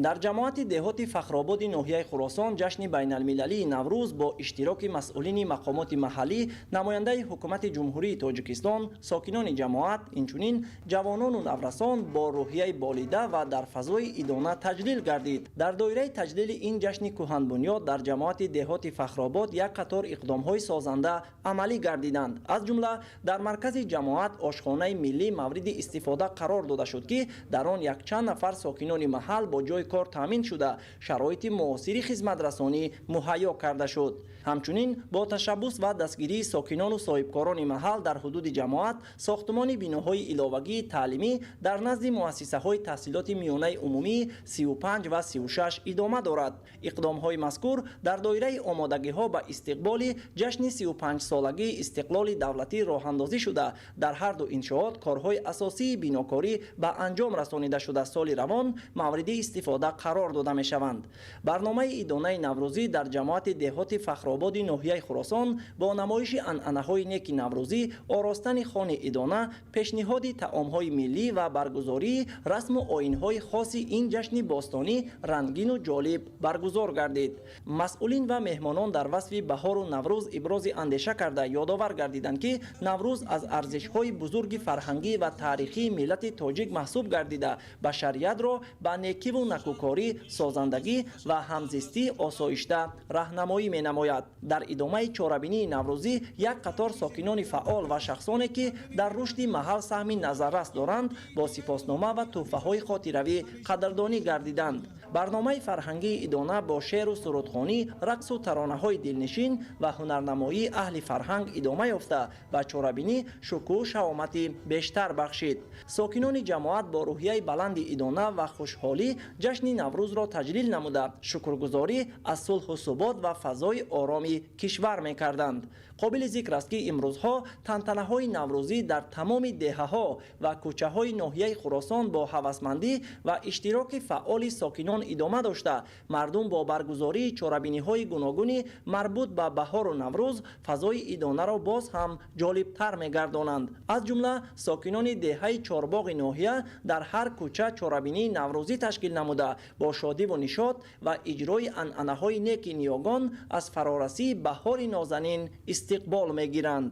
Speaker 16: дар ҷамоати деҳоти фахрободи ноҳияи хуросон ҷашни байналмилалии наврӯз бо иштироки масъулини мақомоти маҳаллӣ, намояндаи ҳукумати ҷумҳурии тоҷикистон, сокинони ҷамоат, инчунин ҷавонону наврасон бо рӯҳияи болида ва дар фазои идона таҷлил гардид. дар доираи таҷлили ин ҷашни кӯҳанбунёд дар ҷамоати деҳоти фахробод як қатор иқдомҳои созанда амалӣ гардиданд. аз ҷумла дар маркази ҷамоат ошхонаи миллӣ мавриди истифода қарор дода шуд ки дар он якчанд нафар сокинони маҳал бо ҷои кор таъмин шуда шароити муосири хизматрасонӣ муҳайё карда шуд. ҳамчунин бо ташаббус ва дастгирии сокинону соҳибкорони маҳал дар ҳудуди ҷамоат сохтумони биноҳои иловагии таълимӣ дар назди муассисаҳои таҳсилоти миёнаи умумӣ 35 ва 36 идома дорад. иқдомҳои мазкур дар доираи омодагиҳо ба истиқболи ҷашни 35-солагии истиқлоли давлатӣ роҳандозӣ шуда дар ҳарду иншоот корҳои асосии бинокорӣ ба анҷом расонида шуда соли равон мавриди истифода қарор дода мешаванд. барномаи идонаи наврӯзӣ дар ҷамоати деҳоти фахрободи ноҳияи хуросон бо намоиши анъанаҳои неки наврӯзӣ, оростани хони идона, пешниҳоди таомҳои миллӣ ва баргузории расму оинҳои хоси ин ҷашни бостонӣ рангину ҷолиб баргузор гардид. масъулин ва меҳмонон дар васфи баҳору наврӯз ибрози андеша карда ёдовар гардиданд ки наврӯз аз арзишҳои бузурги фарҳангӣ ва таърихии миллати тоҷик маҳсуб гардида башариятро ба некиву накӯкорӣ, созандагӣ ва ҳамзистӣ осоишта раҳнамоӣ менамояд. дар идомаи чорабинии наврӯзӣ як қатор сокинони фаъол ва шахсоне ки дар рушди маҳал саҳми назаррас доранд бо сипоснома ва тӯҳфаҳои хотиравӣ қадрдонӣ гардиданд. барномаи фарҳангии идона бо шеъру сурудхонӣ, рақсу таронаҳои дилнишин ва ҳунарнамоии аҳли фарҳанг идома ёфта ба чорабинӣ шукӯҳу шаомати бештар бахшид. сокинони ҷамоат бо рӯҳияи баланди идона ва хушҳолӣ ҷашни наврӯзро таҷлил намуда шукргузорӣ аз сулҳу субот ва фазои ороми кишвар мекарданд. қобили зикр аст ки имрӯзҳо тантанаҳои наврӯзӣ дар тамоми деҳаҳо ва кӯчаҳои ноҳияи хуросон бо ҳавасмандӣ ва иштироки фаъоли сокинон идома дошта, мардум бо баргузории чорабиниҳои гуногуни марбут ба баҳору наврӯз фазои идонаро боз ҳам ҷолибтар мегардонанд. аз ҷумла сокинони деҳаи чорбоғи ноҳия дар ҳар кӯча чорабинии наврӯзӣ ташкил намуда бо шодиву нишод ва иҷрои анъанаҳои неки ниёгон аз фарорасии баҳори нозанин истиқбол мегиранд.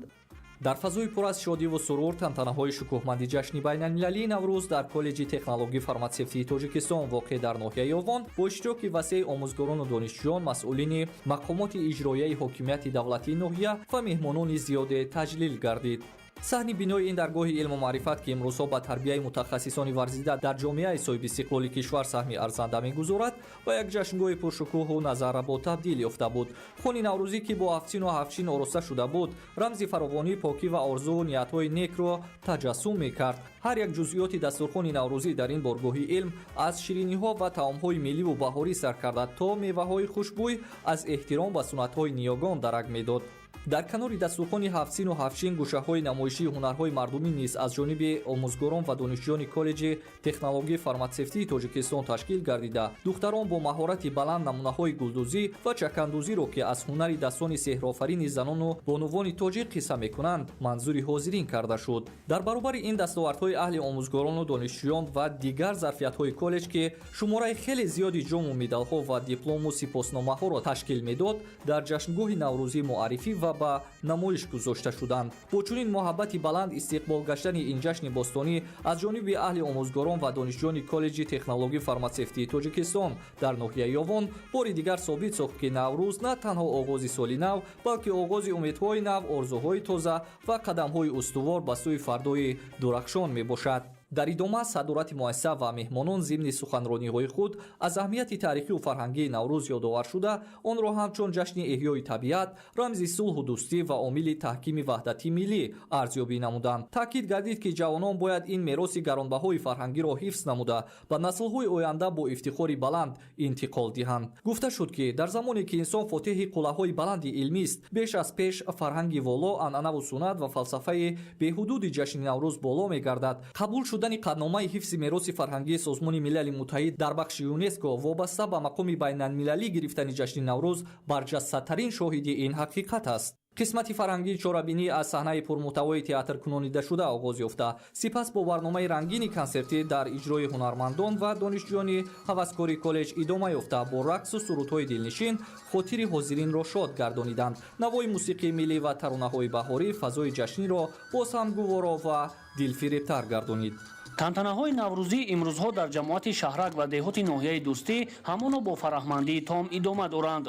Speaker 11: дар фазои пур аз шодиву сурур тантанаҳои шукӯҳманди ҷашни байналмилалии наврӯз дар коллеҷи технологӣ фарматсевтии тоҷикистон воқеъ дар ноҳияи Овон бо иштироки васеъи омӯзгорону донишҷӯён, масъулини мақомоти иҷроияи ҳокимияти давлатии ноҳия ва меҳмонони зиёде таҷлил гардид. саҳни бинои ин даргоҳи илму маърифат ки имрӯзҳо ба тарбияи мутахассисони варзида дар ҷомеаи соҳиби истиқлоли кишвар саҳми арзанда мегузорад, ба як ҷашнгоҳи пуршукӯҳу назаррабо табдил ёфта буд. хони наврӯзӣ ки бо афсину ҳафшин ороста шуда буд, рамзи фаровонӣ, покӣ ва орзу ниятҳои некро таҷассум мекард. ҳар як ҷузъиёти дастурхони наврӯзӣ дар ин боргоҳи илм, аз шириниҳо ва таомҳои милливу баҳорӣ сар карда то меваҳои хушбӯй, аз эҳтиром ба суннатҳои ниёгон дарак медод. дар канори дастурхони ҳафтсину ҳафтшин гӯшаҳои намоишии ҳунарҳои мардумӣ низ аз ҷониби омӯзгорон ва донишҷӯёни коллеҷи технологии фарматсевтии тоҷикистон ташкил гардида духтарон бо маҳорати баланд намунаҳои гулдӯзӣ ва чакандӯзиро ки аз ҳунари дастони сеҳрофарини занону бонувони тоҷик қисса мекунанд манзури ҳозирин карда шуд. дар баробари ин дастовардҳои аҳли омӯзгорону донишҷӯён ва дигар зарфиятҳои коллеҷ ки шумораи хеле зиёди ҷому медалҳо ва диплому сипосномаҳоро ташкил медод дар ҷашнгоҳи наврӯзӣ муаррифӣ ва ба намоиш гузошта шуданд. бо чунин муҳаббати баланд истиқбол гаштани ин ҷашни бостонӣ аз ҷониби аҳли омӯзгорон ва донишҷӯёни коллеҷи технологии фарматсевтии тоҷикистон дар ноҳияи ёвон бори дигар собит сохт ки наврӯз на танҳо оғози соли нав балки оғози умедҳои нав орзуҳои тоза ва қадамҳои устувор ба сӯи фардои дурахшон мебошад. дар идома садорати муассиса ва меҳмонон зимни суханрониҳои худ аз аҳамияти таърихиву фарҳангии наврӯз ёдовар шуда онро ҳамчун ҷашни эҳёи табиат рамзи сулҳу дӯстӣ ва омили таҳкими ваҳдати миллӣ арзёбӣ намуданд. таъкид гардид ки ҷавонон бояд ин мероси гаронбаҳои фарҳангиро ҳифз намуда ба наслҳои оянда бо ифтихори баланд интиқол диҳанд. гуфта шуд ки дар замоне ки инсон фотиҳи қуллаҳои баланди илмист беш аз пеш фарҳанги воло анъанаву суннат ва фалсафаи беҳудуди ҷашни наврӯз боло мегардад. қабул шудани қадномаи ҳифзи мероси фарҳангии созмони милали муттаҳид дар бахши юнеско вобаста ба мақоми байналмилалӣ гирифтани ҷашни наврӯз барҷастатарин шоҳиди ин ҳақиқат аст. қисмати фарҳангии чорабинӣ аз саҳнаи пурмуҳтавои театр кунонидашуда оғоз ёфта сипас бо барномаи рангини консертӣ дар иҷрои ҳунармандон ва донишҷӯёни ҳаваскори коллеҷ идома ёфта бо рақсу сурудҳои дилнишин хотири ҳозиринро шод гардониданд. навои мусиқии миллӣ ва таронаҳои баҳорӣ фазои ҷашниро боз ҳам гуворо ва дилфиребтар гардонид.
Speaker 17: тантанаҳои наврӯзӣ имрӯзҳо дар ҷамоати шаҳрак ва деҳоти ноҳияи дӯстӣ ҳамоно бо фараҳмандии том идома доранд.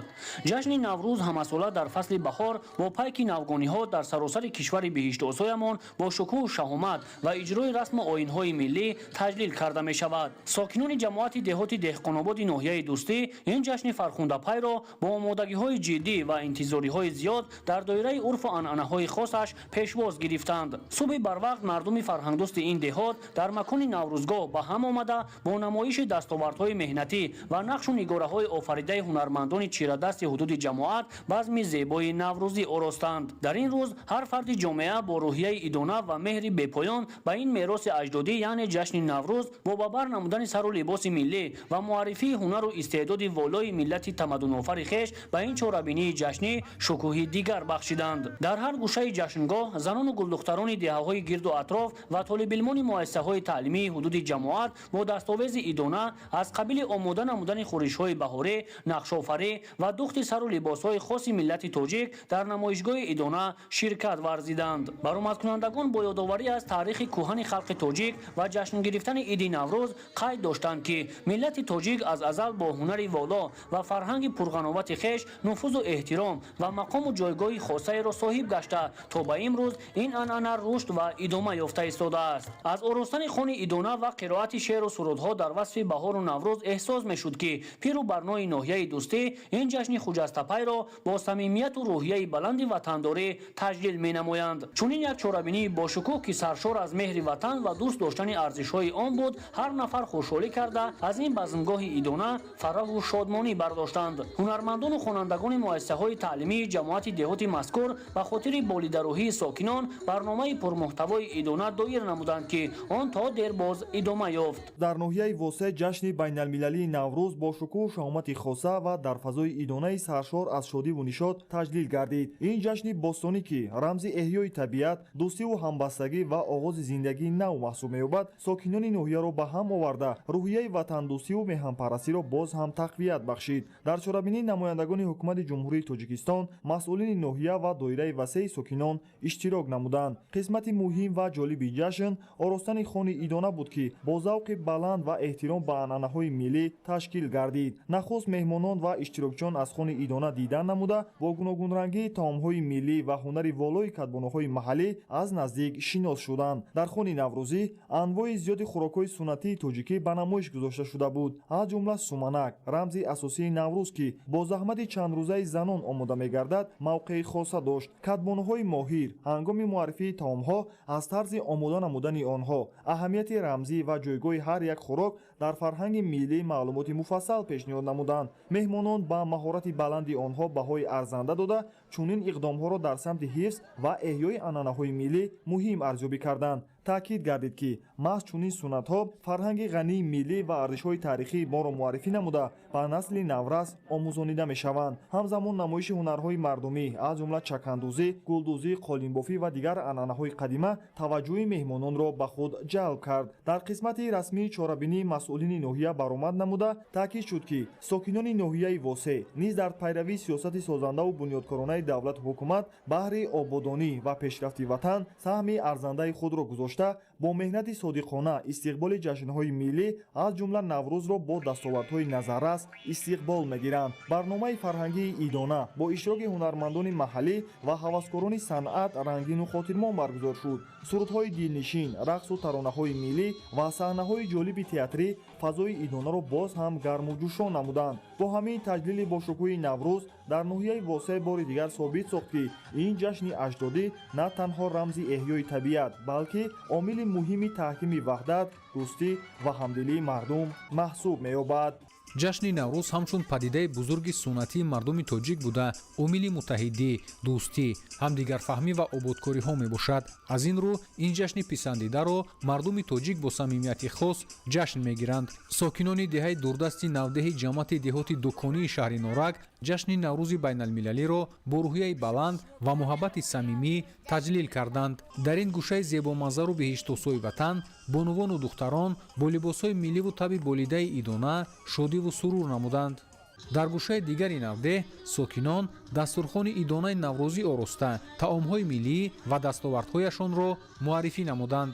Speaker 17: ҷашни наврӯз ҳамасола дар фасли баҳор бо пайки навгониҳо дар саросари кишвари биҳиштосоямон бо шукӯҳу шаҳомат ва иҷрои расму оинҳои миллӣ таҷлил карда мешавад. сокинони ҷамоати деҳоти деҳқонободи ноҳияи дӯстӣ ин ҷашни фархундапайро бо омодагиҳои ҷиддӣ ва интизориҳои зиёд дар доираи урфу анъанаҳои хосаш пешвоз гирифтанд. субҳи барвақт мардуми фарҳангдӯсти ин деҳот дар макони наврӯзгоҳ ба ҳам омада бо намоиши дастовардҳои меҳнатӣ ва нақшу нигораҳои офаридаи ҳунармандони чирадасти ҳудуди ҷамоат базми зебои наврӯзӣ оростанд. дар ин рӯз ҳар фарди ҷомеа бо рӯҳияи идона ва меҳри бепоён ба ин мероси аҷдодӣ яъне ҷашни наврӯз бо ба бар намудани сару либоси миллӣ ва муаррифии ҳунару истеъдоди волои миллати тамаддунофари хеш ба ин чорабинии ҷашнӣ шукӯҳи дигар бахшиданд. дар ҳар гӯшаи ҷашнгоҳ занону гулдухтарони деҳаҳои гирду атроф ва толибилмони муассисаҳои таълимии ҳудуди ҷамоат бо дастовези идона аз қабили омода намудани хӯришҳои баҳорӣ, нақшофарӣ ва духти сару либосҳои хоси миллати тоҷик дар намоишгоҳи идона ширкат варзиданд. баромадкунандагон бо ёдоварӣ аз таърихи кӯҳани халқи тоҷик ва ҷашн гирифтани иди наврӯз қайд доштанд ки миллати тоҷик аз азал бо ҳунари воло ва фарҳанги пурғановати хеш нуфузу эҳтиром ва мақому ҷойгоҳи хосаеро соҳиб гашта то ба имрӯз ин анъана рушд ва идома ёфта истодааст. аз оростани хони идона ва қироати шеъру сурудҳо дар васфи баҳору наврӯз эҳсос мешуд ки пиру барнои ноҳияи дӯстӣ ин ҷашни хуҷастапайро бо самимияту рӯҳияи баланди ватандорӣ таҷлил менамоянд. чунин як чорабинии бошукӯҳ ки саршор аз меҳри ватан ва дӯст доштани арзишҳои он буд ҳар нафар хушҳолӣ карда аз ин базмгоҳи идона фароҳу шодмонӣ бардоштанд. ҳунармандону хонандагони муассисаҳои таълимии ҷамоати деҳоти мазкур ба хотири болидарӯҳии сокинон барномаи пурмуҳтавои идона доир намуданд ки он то дербоз идома ёфт.
Speaker 9: дар ноҳияи восеъ ҷашни байналмилалии наврӯз бо шукӯҳу шаҳомати хоса ва дар фазои идонаи саршор аз шодиву нишод таҷлил гардид. ин ҷашни бостонӣ ки рамзи эҳёи табиат, дӯстиву ҳамбастагӣ ва оғози зиндагии нав маҳсуб меёбад, сокинони ноҳияро ба ҳам оварда рӯҳияи ватандӯстиву меҳманпарастиро боз ҳам тақвият бахшид. дар чорабинӣ намояндагони ҳукумати ҷумҳурии тоҷикистон, масъулини ноҳия ва доираи васеъи сокинон иштирок намуданд. қисмати муҳим ва ҷолиби ҷашн оростани хони идона буд ки бо завқи баланд ва эҳтиром ба анъанаҳои миллӣ ташкил гардид. нахуст меҳмонон ва иштирокчиён аз хони идона дидан намуда бо гуногунрангии таомҳои миллӣ ва ҳунари волои кадбонухои маҳаллӣ аз наздик шинос шуданд. дар хони наврӯзӣ анвои зиёди хӯрокҳои суннатии тоҷикӣ ба намоиш гузошта шуда буд, аз ҷумла суманак, рамзи асосии наврӯз ки бо заҳмати чандрӯзаи занон омода мегардад мавқеи хоса дошт. кадбонуҳои моҳир ҳангоми муаррифии таомҳо аз тарзи омода намудани онҳо аҳамияти рамзӣ ва ҷойгоҳи ҳар як хӯрок дар фарҳанги миллӣ маълумоти муфассал пешниҳод намуданд. меҳмонон ба маҳорати баланди онҳо баҳои арзанда дода чунин иқдомҳоро дар самти ҳифз ва эҳёи анъанаҳои миллӣ муҳим арзёбӣ карданд. таъкид гардид ки маҳз чунин суннатҳо фарҳанги ғании миллӣ ва арзишҳои тарихии моро муаррифӣ намуда ба насли наврас омӯзонида мешаванд. ҳамзамон намоиши ҳунарҳои мардумӣ аз ҷумла чакандӯзӣ, гулдӯзӣ, қолинбофӣ ва дигар анъанаҳои қадима таваҷҷӯҳи меҳмононро ба худ ҷалб кард. дар қисмати расмии чорабинии масъулини ноҳия баромад намуда таъкид шуд ки сокинони ноҳияи восеъ низ дар пайравии сиёсати созандаву бунёдкоронаи давлату ҳукумат баҳри ободонӣ ва пешрафти ватан саҳми арзандаи худро гузошта бо меҳнати содиқона истиқболи ҷашнҳои миллӣ аз ҷумла наврӯзро бо дастовардҳои назаррас истиқбол мегиранд. барномаи фарҳангии идона бо иштироки ҳунармандони маҳаллӣ ва ҳаваскорони санъат рангину хотирмон баргузор шуд. сурудҳои дилнишин, рақсу таронаҳои миллӣ ва саҳнаҳои ҷолиби театрӣ фазои идонаро боз ҳам гарму ҷӯшон намуданд. бо ҳамин таҷлили бошукӯҳи наврӯз дар ноҳияи восеъ бори дигар собит сохт ки ин ҷашни аҷдодӣ на танҳо рамзи эҳёи табиат, балки омили муҳими таҳкими ваҳдат, дӯстӣ ва ҳамдилии мардум маҳсуб меёбад.
Speaker 18: ҷашни наврӯз ҳамчун падидаи бузурги суннатии мардуми тоҷик буда омили муттаҳидӣ, дӯстӣ, ҳамдигарфаҳмӣ ва ободкориҳо мебошад. аз ин рӯ ин ҷашни писандидаро мардуми тоҷик бо самимияти хос ҷашн мегиранд. сокинони деҳаи дурдасти навдеҳи ҷамъияти деҳоти дуконии шаҳри норак ҷашни наврӯзи байналмилалиро бо рӯҳияи баланд ва муҳаббати самимӣ таҷлил карданд. дар ин гӯшаи зебоманзару беҳиштосои ватан бонувону духтарон бо либосҳои милливу таби болидаи идона шодиву сурур намуданд. дар гӯшаи дигари навдеҳ сокинон дастурхони идонаи наврӯзӣ ороста таомҳои миллӣ ва дастовардҳояшонро муаррифӣ намуданд.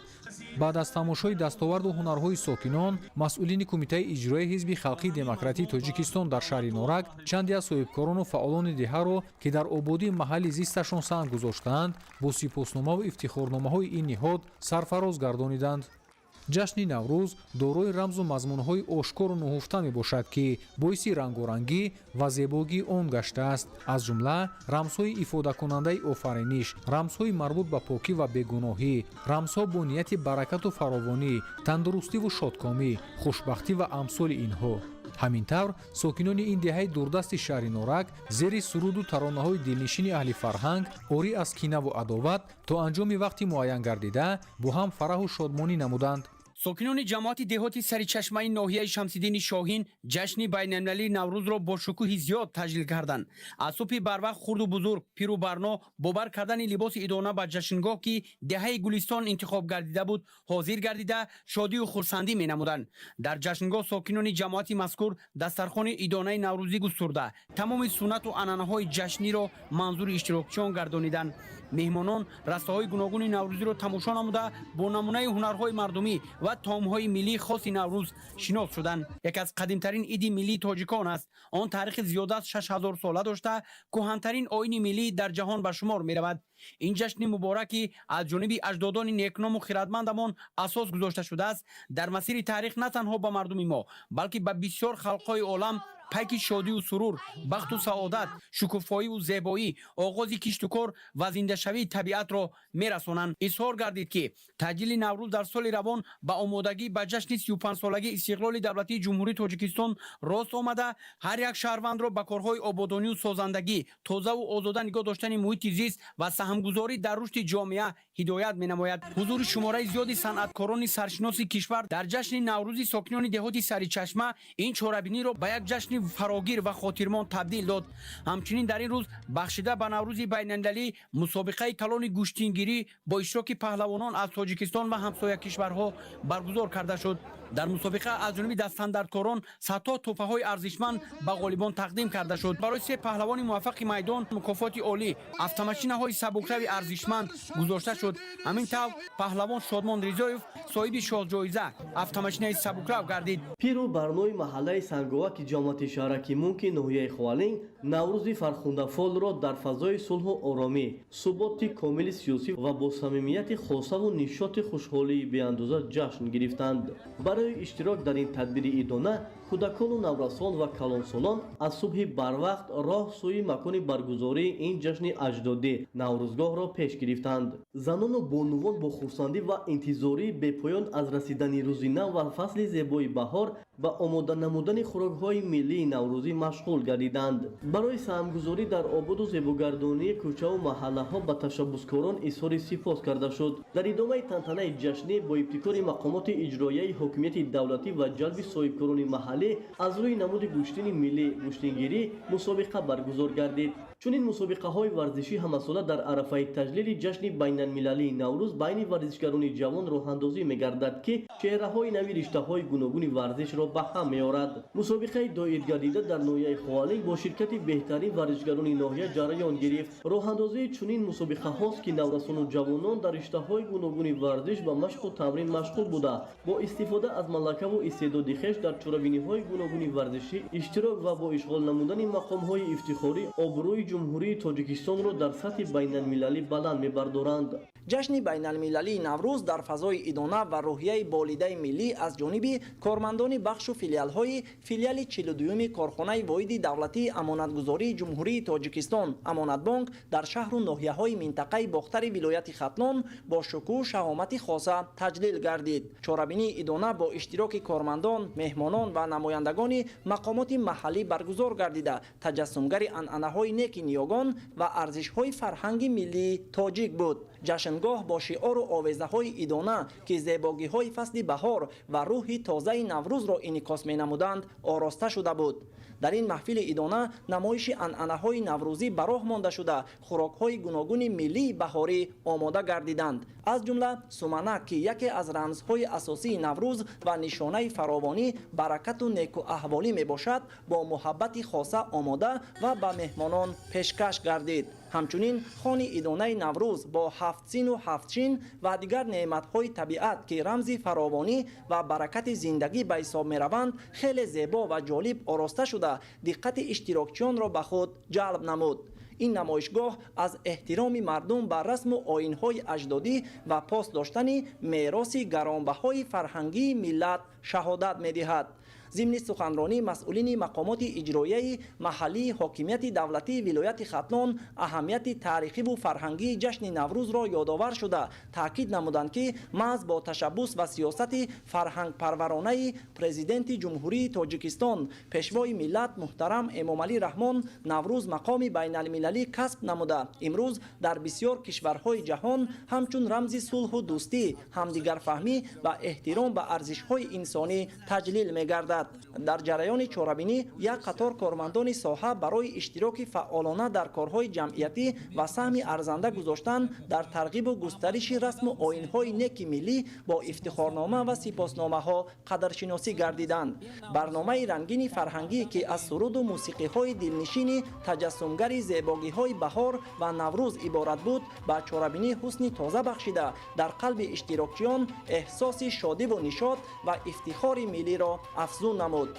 Speaker 18: баъд аз тамошои дастоварду ҳунарҳои сокинон масъулини кумитаи иҷроии ҳизби халқии демократии тоҷикистон дар шаҳри норак чанде аз соҳибкорону фаъолони деҳаро ки дар ободии маҳалли зисташон санг гузоштаанд бо сипосномаву ифтихорномаҳои ин ниҳод сарфароз гардониданд. ҷашни наврӯз дорои рамзу мазмунҳои ошкору нуҳуфта мебошад ки боиси рангорангӣ ва зебогии он гаштааст. аз ҷумла рамзҳои ифодакунандаи офариниш, рамзҳои марбут ба покӣ ва бегуноҳӣ, рамзҳо бо нияти баракату фаровонӣ, тандурустиву шодкомӣ, хушбахтӣ ва амсоли инҳо. ҳамин тавр сокинони ин деҳаи дурдасти шаҳри норак зери суруду таронаҳои дилнишини аҳли фарҳанг ори аз кинаву адоват то анҷоми вақти муайян гардида бо ҳам фараҳу шодмонӣ намуданд.
Speaker 17: сокинони ҷамоати деҳоти саричашмаи ноҳияи шамсиддини шоҳин ҷашни байналмилалии наврӯзро бо шукӯҳи зиёд таҷлил карданд. аз субҳи барвақт хурду бузург пиру барно бо бар кардани либоси идона ба ҷашнгоҳ ки деҳаи гулистон интихоб гардида буд ҳозир гардида шодию хурсандӣ менамуданд. дар ҷашнгоҳ сокинони ҷамоати мазкур дастархони идонаи наврӯзӣ густурда тамоми суннату анъанаҳои ҷашниро манзури иштирокчиён гардониданд. меҳмонон растаҳои гуногуни наврӯзиро тамошо намуда бо намунаи ҳунарҳои мардумӣ ва таомҳои миллии хоси наврӯз шинос шуданд. яке аз қадимтарин иди миллии тоҷикон аст. он таърихи зиёда аз 6000 сола дошта кӯҳантарин оини миллӣ дар ҷаҳон ба шумор меравад. ин ҷашни мубораки аз ҷониби аҷдодони некному хиратмандамон асос гузошта шудааст дар масири таърих на танҳо ба мардуми мо балки ба бисёр халқҳои олам пайки шодию сурур, бахту саодат, шукуфоиву зебоӣ, оғози киштукор ва зиндашавии табиатро мерасонанд. изҳор гардид ки таҷлили наврӯз дар соли равон ба омодагӣ ба ҷашни 35-солагии истиқлоли давлатии ҷумҳурии Тоҷикистон рост омада ҳар як шаҳрвандро ба корҳои ободонию созандагӣ, тозаву озода нигоҳ доштани муҳити зист ва саҳмгузорӣ дар рушди ҷомеа ҳидоят менамояд. ҳузури шумораи зиёди санъаткорони саршиноси кишвар дар ҷашни наврӯзи сокинони деҳоти саричашма ин чорабиниро ба як ҷашни фарогир ва хотирмон табдил дод. ҳамчунин дар ин рӯз бахшида ба наврӯзи байналмилалӣ мусобиқаи калони гӯштингирӣ бо иштироки паҳлавонон аз Тоҷикистон ва ҳамсоя кишварҳо баргузор карда шуд. дар мусобиқа аз ҷониби дастандарткорон садто тӯҳфаҳои арзишманд ба ғолибон тақдим карда шуд. барои се паҳлавони муваффақи майдон мукофоти олӣ автомашинаҳои сабукрави арзишманд гузошта шуд. ҳамин тавр паҳлавон шодмон ризоев соҳиби шоҳҷоиза автомашинаи сабукрав гардид.
Speaker 19: пиру барнои маҳаллаи санговаки ҷамоати шаҳраки мулки ноҳияи хуалинг наврӯзи фархундафолро дар фазои сулҳу оромӣ, суботи комили сиёсӣ ва бо самимияти хосаву нишоти хушҳолии беандоза ҷашн гирифтанд. барои иштирок дар ин тадбири идона кӯдакону наврасон ва калонсолон аз субҳи барвақт роҳ сӯи макони баргузории ин ҷашни аҷдодӣ наврӯзгоҳро пеш гирифтанд. Занону бонувон бо хурсандӣ ва интизории бепоён аз расидани рӯзи нав ва фасли зебои баҳор ба омода намудани хӯрокҳои миллии наврӯзӣ машғул гардиданд. Барои саҳмгузорӣ дар ободу зебогардонии кӯчаву маҳаллаҳо ба ташаббускорон изҳори сипос карда шуд. Дар идомаи тантанаи ҷашнӣ бо ибтикори мақомоти иҷроияи ҳокимияти давлатӣ ва ҷалби соҳибкорони маҳаллӣ аз рӯи намуди гӯштини миллӣ гӯштингирӣ мусобиқа баргузор гардид. Чунин мусобиқаҳои варзишӣ ҳамасола дар арафаи таҷлили ҷашни байналмилалии Наврӯз байни варзишгарони ҷавон роҳандозӣ мегардад, ки чеҳраҳои нави риштаҳои гуногуни варзишро ба ҳам меорад. Мусобиқаи доиргардида дар ноҳияи Хуалинг бо ширкати беҳтарин варзишгарони ноҳия ҷараён гирифт. Роҳандозии чунин мусобиқаҳост, ки наврасону ҷавонон дар риштаҳои гуногуни варзиш ба машқу тамрин машғул буда, бо истифода аз малакаву истеъдоди хеш дар чорабиниҳои гуногуни варзишӣ иштирок ва бо ишғол намудани мақомҳои ифтихорӣ обрӯи ҷумҳурии Тоҷикистонро дар сатҳи байналмилалӣ баланд мебардоранд.
Speaker 16: ҷашни байналмилалии Наврӯз дар фазои идона ва рӯҳияи болидаи миллӣ аз ҷониби кормандони бахшу филиалҳои филиали 42-юми корхонаи воҳиди давлатии амонатгузории ҷумҳурии Тоҷикистон Амонатбонк дар шаҳру ноҳияҳои минтақаи бохтари вилояти Хатлон бо шукӯҳ шаҳомати хоса таҷлил гардид. Чорабинии идона бо иштироки кормандон, меҳмонон ва намояндагони мақомоти маҳаллӣ баргузор гардида таҷассумгари анъанаҳои неки ниёгон ва арзишҳои фарҳанги миллии тоҷик буд. ҷашнгоҳ бо шиору овезаҳои идона, ки зебогиҳои фасли баҳор ва рӯҳи тозаи Наврӯзро инъикос менамуданд, ороста шуда буд. дар ин маҳфили идона намоиши анъанаҳои наврӯзӣ ба роҳ монда шуда хӯрокҳои гуногуни миллии баҳорӣ омода гардиданд. аз ҷумла суманак, ки яке аз рамзҳои асосии Наврӯз ва нишонаи фаровонӣ, баракату некуаҳволӣ мебошад, бо муҳаббати хоса омода ва ба меҳмонон пешкаш гардид. ҳамчунин хони идонаи Наврӯз бо 7 сину 7 чин ва дигар неъматҳои табиат, ки рамзи фаровонӣ ва баракати зиндагӣ ба ҳисоб мераванд, хеле зебо ва ҷолиб ороста шуда диққати иштирокчиёнро ба худ ҷалб намуд. ин намоишгоҳ аз эҳтироми мардум ба расму оинҳои аҷдодӣ ва пос доштани мероси гаронбаҳои фарҳангии миллат шаҳодат медиҳад. зимни суханронӣ масъулини мақомоти иҷроияи маҳаллии ҳокимияти давлатии вилояти Хатлон аҳамияти таърихиву фарҳангии ҷашни Наврӯзро ёдовар шуда таъкид намуданд, ки маҳз бо ташаббус ва сиёсати фарҳангпарваронаи президенти ҷумҳурии Тоҷикистон пешвои миллат муҳтарам Эмомалӣ Раҳмон Наврӯз мақоми байналмилалӣ касб намуда имрӯз дар бисёр кишварҳои ҷаҳон ҳамчун рамзи сулҳу дӯстӣ, ҳамдигарфаҳмӣ ва эҳтиром ба арзишҳои инсонӣ таҷлил мегардад. дар ҷараёни чорабинӣ як қатор кормандони соҳа барои иштироки фаъолона дар корҳои ҷамъиятӣ ва саҳми арзанда гузоштан дар тарғибу густариши расму оинҳои неки миллӣ бо ифтихорнома ва сипосномаҳо қадршиносӣ гардиданд. барномаи рангини фарҳангӣ, ки аз суруду мусиқиҳои дилнишини таҷассумгари зебогиҳои баҳор ва Наврӯз иборат буд, ба чорабинӣ ҳусни тоза бахшида дар қалби иштирокчиён эҳсоси шодиву нишод ва ифтихори миллиро афзун намуд.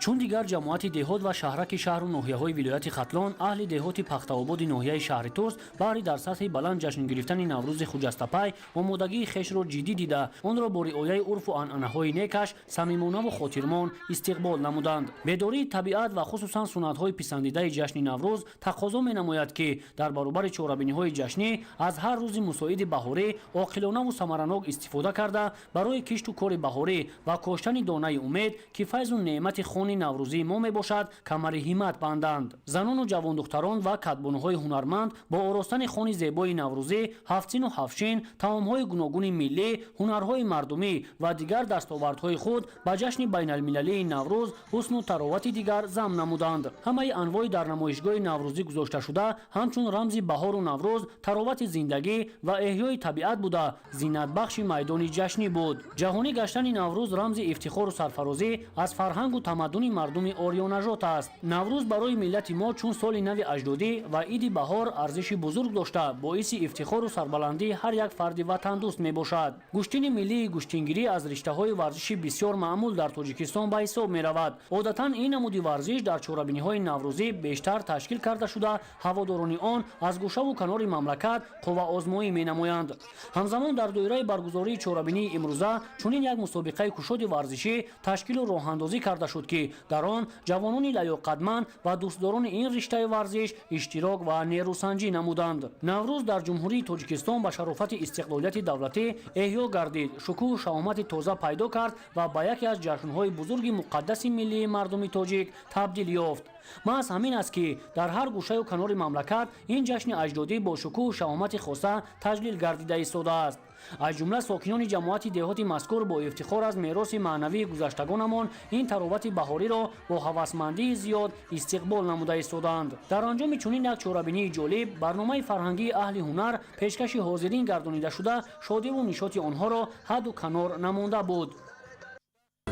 Speaker 17: чун дигар ҷамоати деҳот ва шаҳраки шаҳру ноҳияҳои вилояти Хатлон аҳли деҳоти Пахтаободи ноҳияи шаҳри Туз баҳри дар сатҳи баланд ҷашн гирифтани Наврӯзи хуҷастапай омодагии хешро ҷиддӣ дида онро бо риояи урфу анъанаҳои некаш самимонаву хотирмон истиқбол намуданд. бедории табиат ва хусусан сунъатҳои писандидаи ҷашни Наврӯз тақозо менамояд, ки дар баробари чорабиниҳои ҷашнӣ аз ҳар рӯзи мусоиди баҳорӣ оқилонаву самаранок истифода карда барои кишту кори баҳорӣ ва коштани донаи умед, ки файзу неъмати хони наврӯзӣ мо мебошад, камари ҳиммат банданд. занону ҷавондухтарон ва катбонуҳои ҳунарманд бо оростани хони зебои наврӯзӣ, ҳафтсину ҳафтшин, таомҳои гуногуни миллӣ, ҳунарҳои мардумӣ ва дигар дастовардҳои худ ба ҷашни байналмилалии Наврӯз ҳусну таровати дигар зам намуданд. ҳамаи анвои дар намоишгоҳи наврӯзӣ гузошташуда ҳамчун рамзи баҳору Наврӯз таровати зиндагӣ ва эҳёи табиат буда зиннатбахши майдони ҷашнӣ буд. ҷаҳонӣ гаштани Наврӯз рамзи ифтихору сарфарозӣ аз фарҳангу тамаддуни мардуми орёнажот аст. Наврӯз барои миллати мо чун соли нави аҷдодӣ ва иди баҳор арзиши бузург дошта боиси ифтихору сарбаландӣ ҳар як фарди ватандӯст мебошад. гӯштини миллии гӯштингирӣ аз риштаҳои варзиши бисёр маъмул дар Тоҷикистон ба ҳисоб меравад. одатан ин намуди варзиш дар чорабиниҳои наврӯзӣ бештар ташкил карда шуда ҳаводорони он аз гӯшаву канори мамлакат қувваозмоӣ менамоянд. ҳамзамон дар доираи баргузории чорабинии имрӯза чунин як мусобиқаи кушоди варзишӣ ташкилу роҳандозӣ карда шуд, ки дар он ҷавонони лаёқатманд ва дӯстдорони ин риштаи варзиш иштирок ва нерӯсанҷӣ намуданд. наврӯз дар ҷумҳурии тоҷикистон ба шарофати истиқлолияти давлатӣ эҳё гардид, шукӯҳу шаомати тоза пайдо кард ва ба яке аз ҷашнҳои бузурги муқаддаси миллии мардуми тоҷик табдил ёфт. маҳз ҳамин аст ки дар ҳар гӯшаю канори мамлакат ин ҷашни аҷдодӣ бо шукӯҳу шаомати хоса таҷлил гардида истодааст. аз ҷумла сокинони ҷамоати деҳоти мазкур бо ифтихор аз мероси маънавии гузаштагонамон ин таровати баҳориро бо ҳавасмандии зиёд истиқбол намуда истодаанд. дар анҷоми чунин як чорабинии ҷолиб барномаи фарҳангии аҳли ҳунар пешкаши ҳозирин гардонидашуда шодиву нишоти онҳоро ҳадду канор намонда буд.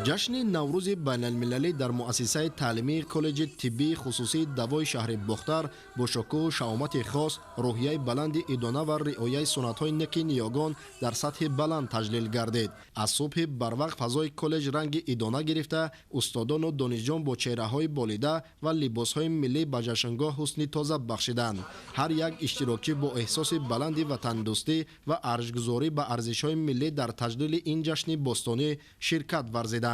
Speaker 20: ҷашни наврӯзи байналмилалӣ дар муассисаи таълимии коллеҷи тиббии хусусии давои шаҳри бухтар бо шукӯҳу шаомати хос, рӯҳияи баланди идона ва риояи суннатҳои неки ниёгон дар сатҳи баланд таҷлил гардид. аз субҳи барвақт фазои коллеҷ ранги идона гирифта, устодону донишҷӯён бо чеҳраҳои болида ва либосҳои миллӣ ба ҷашнгоҳ ҳусни тоза бахшиданд. ҳар як иштирокчӣ бо эҳсоси баланди ватандӯстӣ ва аршгузорӣ ба арзишҳои миллӣ дар таҷлили ин ҷашни бостонӣ ширкат варзиданд.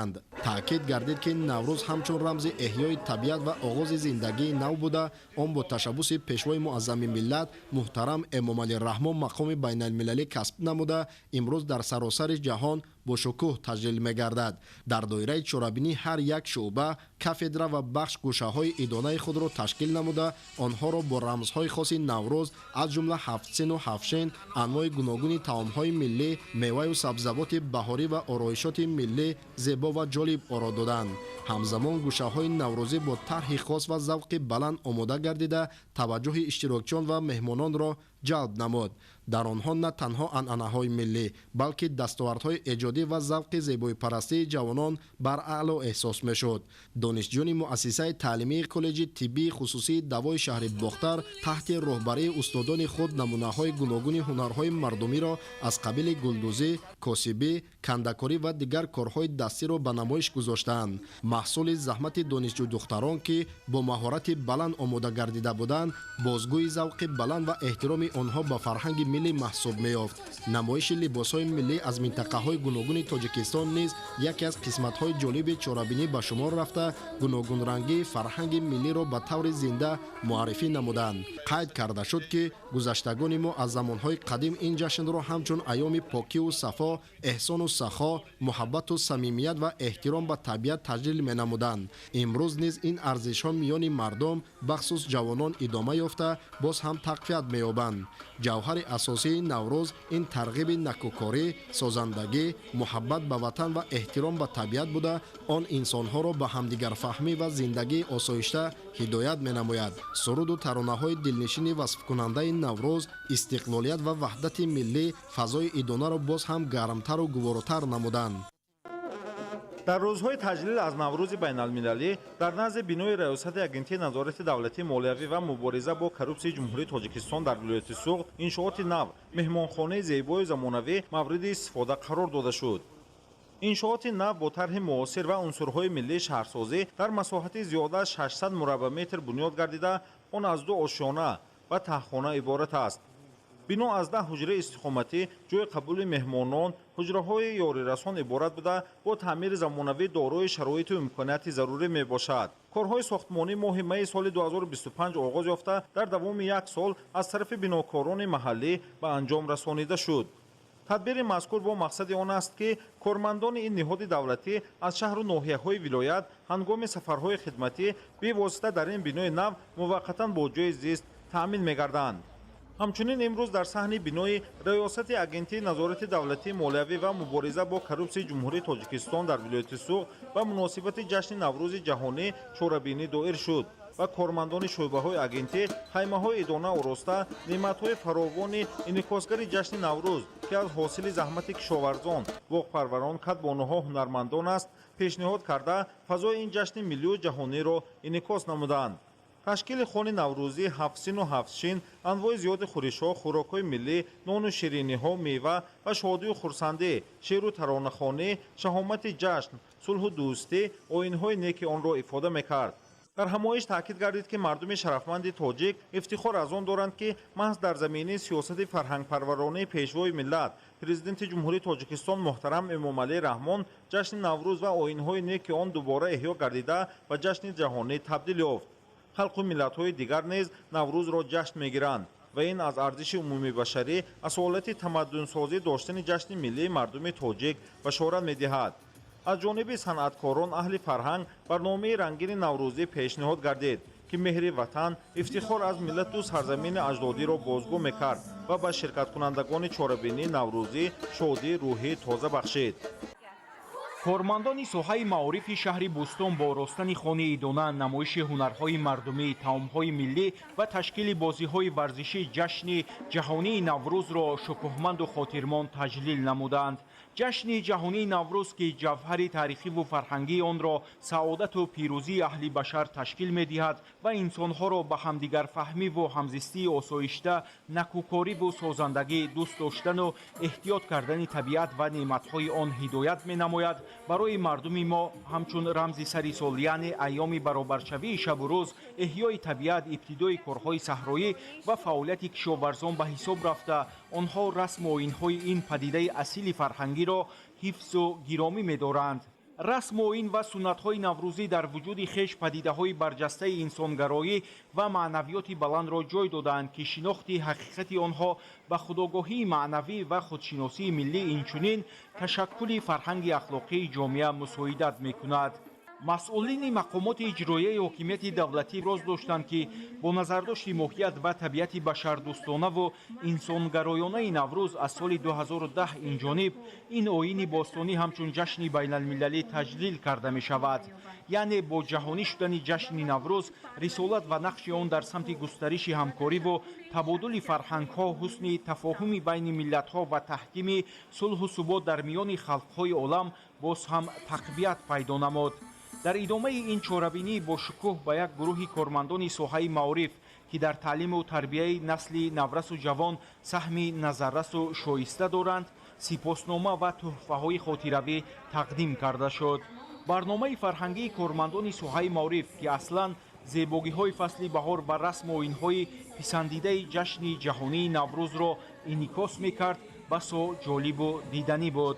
Speaker 20: таъкид гардид ки наврӯз ҳамчун рамзи эҳёи табиат ва оғози зиндагии нав буда, он бо ташаббуси пешвои муаззами миллат муҳтарам Эмомалӣ Раҳмон мақоми байналмилалӣ касб намуда, имрӯз дар саросари ҷаҳон бо шукӯҳ таҷлил мегардад. дар доираи чорабинӣ ҳар як шуъба, кафедра ва бахш гӯшаҳои идонаи худро ташкил намуда, онҳоро бо рамзҳои хоси наврӯз аз ҷумла ҳафтсину ҳафтшин, анвои гуногуни таомҳои миллӣ, меваю сабзавоти баҳорӣ ва ороишоти миллӣ зебо ва ҷолиб оро доданд. ҳамзамон гӯшаҳои наврӯзӣ бо тарҳи хос ва завқи баланд омода гардида, таваҷҷӯҳи иштирокчиён ва меҳмононро ҷалб намуд. дар онҳо на танҳо анъанаҳои миллӣ, балки дастовардҳои эҷодӣ ва завқи зебоипарастии ҷавонон бар аъло эҳсос мешуд. донишҷӯёни муассисаи таълимии коллеҷи тиббии хусусии давои шаҳри бухтар таҳти роҳбарии устодони худ намунаҳои гуногуни ҳунарҳои мардумиро аз қабили гулдӯзӣ, косибӣ, кандакорӣ ва дигар корҳои дастиро ба намоиш гузоштаанд. маҳсули заҳмати донишҷӯ духтарон ки бо маҳорати баланд омода гардида буданд, бозгӯи завқи баланд ва эҳтироми онҳо ба фарҳанги миллӣ маҳсуб меёфт. намоиши либосҳои миллӣ аз минтақаҳои гуногуни тоҷикистон низ яке аз қисматҳои ҷолиби чорабинӣ ба шумор рафта, гуногунрангии фарҳанги миллиро ба таври зинда муаррифӣ намуданд. қайд карда шуд ки гузаштагони мо аз замонҳои қадим ин ҷашнро ҳамчун айёми покиву сафо, эҳсону сахо, муҳаббату самимият ва эҳтиром ба табиат таҷлил менамуданд. имрӯз низ ин арзишҳо миёни мардум, бахусус ҷавонон идома ёфта, боз ҳам тақвият меёбанд. ҷавҳари асосии наврӯз ин тарғиби накӯкорӣ, созандагӣ, муҳаббат ба ватан ва эҳтиром ба табиат буда, он инсонҳоро ба ҳамдигарфаҳмӣ ва зиндагии осоишта ҳидоят менамояд. суруду таронаҳои дилнишини васфкунандаи наврӯз, истиқлолият ва ваҳдати миллӣ фазои идонаро боз ҳам гармтару гуворотар намуданд.
Speaker 21: дар рӯзҳои таҷлил аз наврӯзи байналмилалӣ дар назди бинои раёсати агентии назорати давлатӣ молиявӣ ва мубориза бо коррупсияи ҷумҳурии тоҷикистон дар вилояти Суғд иншооти нав, меҳмонхонаи зебою замонавӣ мавриди истифода қарор дода шуд. иншооти нав бо тарҳи муосир ва унсурҳои миллии шаҳрсозӣ дар масоҳати зиёда аз 600 мураббаъметр бунёд гардида, он аз 2 ошёна ва таҳхона иборат аст. бино аз 10 ҳуҷраи истиқоматӣ, ҷои қабули меҳмонон, ҳуҷраҳои ёрирасон иборат буда, бо таъмири замонавӣ дорои шароиту имконияти зарурӣ мебошад. корҳои сохтмонӣ моҳи майи соли 2025 оғоз ёфта, дар давоми як сол аз тарафи бинокорони маҳаллӣ ба анҷом расонида шуд. тадбири мазкур бо мақсади он аст ки кормандони ин ниҳоди давлатӣ аз шаҳру ноҳияҳои вилоят ҳангоми сафарҳои хидматӣ бевосита дар ин бинои нав муваққатан бо ҷои зист таъмин мегарданд. ҳамчунин имрӯз дар саҳни бинои раёсати агентии назорати давлатии молиявӣ ва мубориза бо коррупсияи ҷумҳурии тоҷикистон дар вилояти Суғд ба муносибати ҷашни наврӯзи ҷаҳонӣ чорабинӣ доир шуд ва кормандони шӯъбаҳои агентӣ хаймаҳои идона ороста неъматҳои фаровони инъикосгари ҷашни наврӯз ки аз ҳосили заҳмати кишоварзон, боғпарварон, кадбонуҳо, ҳунармандон аст, пешниҳод карда фазои ин ҷашни миллию ҷаҳониро инъикос намуданд. ташкили хони наврӯзӣ, ҳафтсину ҳафтшин, анвои зиёди хӯришҳо, хӯрокҳои миллӣ, нону шириниҳо, мева ва шодию хурсандӣ, шеъру таронахонӣ, шаҳомати ҷашн, сулҳу дӯстӣ, оинҳои неки онро ифода мекард. дар ҳамоиш таъкид гардид ки мардуми шарафманди тоҷик ифтихор аз он доранд ки маҳз дар замини сиёсати фарҳангпарваронаи пешвои миллат президенти ҷумҳурии тоҷикистон муҳтарам эмомалӣ раҳмон ҷашни наврӯз ва оинҳои неки он дубора эҳё гардида ба ҷашни ҷаҳонӣ табдил ёфт. халқу миллатҳои дигар низ наврӯзро ҷашн мегиранд ва ин аз арзиши умумибашарӣ асолати тамаддунсозӣ доштани ҷашни миллии мардуми тоҷик башорат медиҳад. аз ҷониби санъаткорон аҳли фарҳанг барномаи рангини наврӯзӣ пешниҳод гардид ки меҳри ватан ифтихор аз миллату сарзамини аҷдодиро бозгӯ мекард ва ба ширкаткунандагони чорабинии наврӯзӣ шодӣ рӯҳӣ тоза бахшид.
Speaker 1: кормандони соҳаи маорифи шаҳри бӯстон бо ростани хонии дона, намоиши ҳунарҳои мардумӣ, таомҳои миллӣ ва ташкили бозиҳои варзишӣ ҷашни ҷаҳонии наврӯзро шукӯҳманду хотирмон таҷлил намуданд. ҷашни ҷаҳонии наврӯз ки ҷавҳари таърихиву фарҳангии онро саодату пирӯзии аҳли башар ташкил медиҳад ва инсонҳоро ба ҳамдигарфаҳмиву ҳамзистии осоишта, накӯкориву созандагӣ, дӯст доштану эҳтиёт кардани табиат ва неъматҳои он ҳидоят менамояд, барои мардуми мо ҳамчун рамзи сари сол, яъне айёми баробаршавии шабу рӯз, эҳёи табиат, ибтидои корҳои саҳроӣ ва фаъолияти кишоварзон ба ҳисоб рафта, онҳо расму оинҳои ин падидаи асили фарҳангиро ҳифзу гиромӣ медоранд. расму оин ва суннатҳои наврӯзӣ дар вуҷуди хеш падидаҳои барҷастаи инсонгароӣ ва маънавиёти баландро ҷой додаанд ки шинохти ҳақиқати онҳо ба худогоҳии маънавӣ ва худшиносии миллӣ инчунин ташаккули фарҳанги ахлоқии ҷомеа мусоидат мекунад. масъулини мақомоти иҷроияи ҳокимияти давлатӣ роз доштанд ки бо назардошти моҳият ва табиати башардӯстонаву инсонгароёнаи наврӯз аз соли 2010 инҷониб ин оини бостонӣ ҳамчун ҷашни байналмилалӣ таҷлил карда мешавад. яъне бо ҷаҳонӣ шудани ҷашни наврӯз рисолат ва нақши он дар самти густариши ҳамкориву табодули фарҳангҳо, ҳусни тафоҳуми байни миллатҳо ва таҳкими сулҳу субот дар миёни халқҳои олам боз ҳам тақвият пайдо намуд. дар идомаи ин чорабинӣ бо шукӯҳ ба як гурӯҳи кормандони соҳаи маориф ки дар таълиму тарбияи насли наврасу ҷавон саҳми назаррасу шоиста доранд, сипоснома ва тӯҳфаҳои хотиравӣ тақдим карда шуд. барномаи фарҳангии кормандони соҳаи маориф ки аслан зебогиҳои фасли баҳор ва расму оинҳои писандидаи ҷашни ҷаҳонии наврӯзро инъикос мекард, басо ҷолибу диданӣ буд.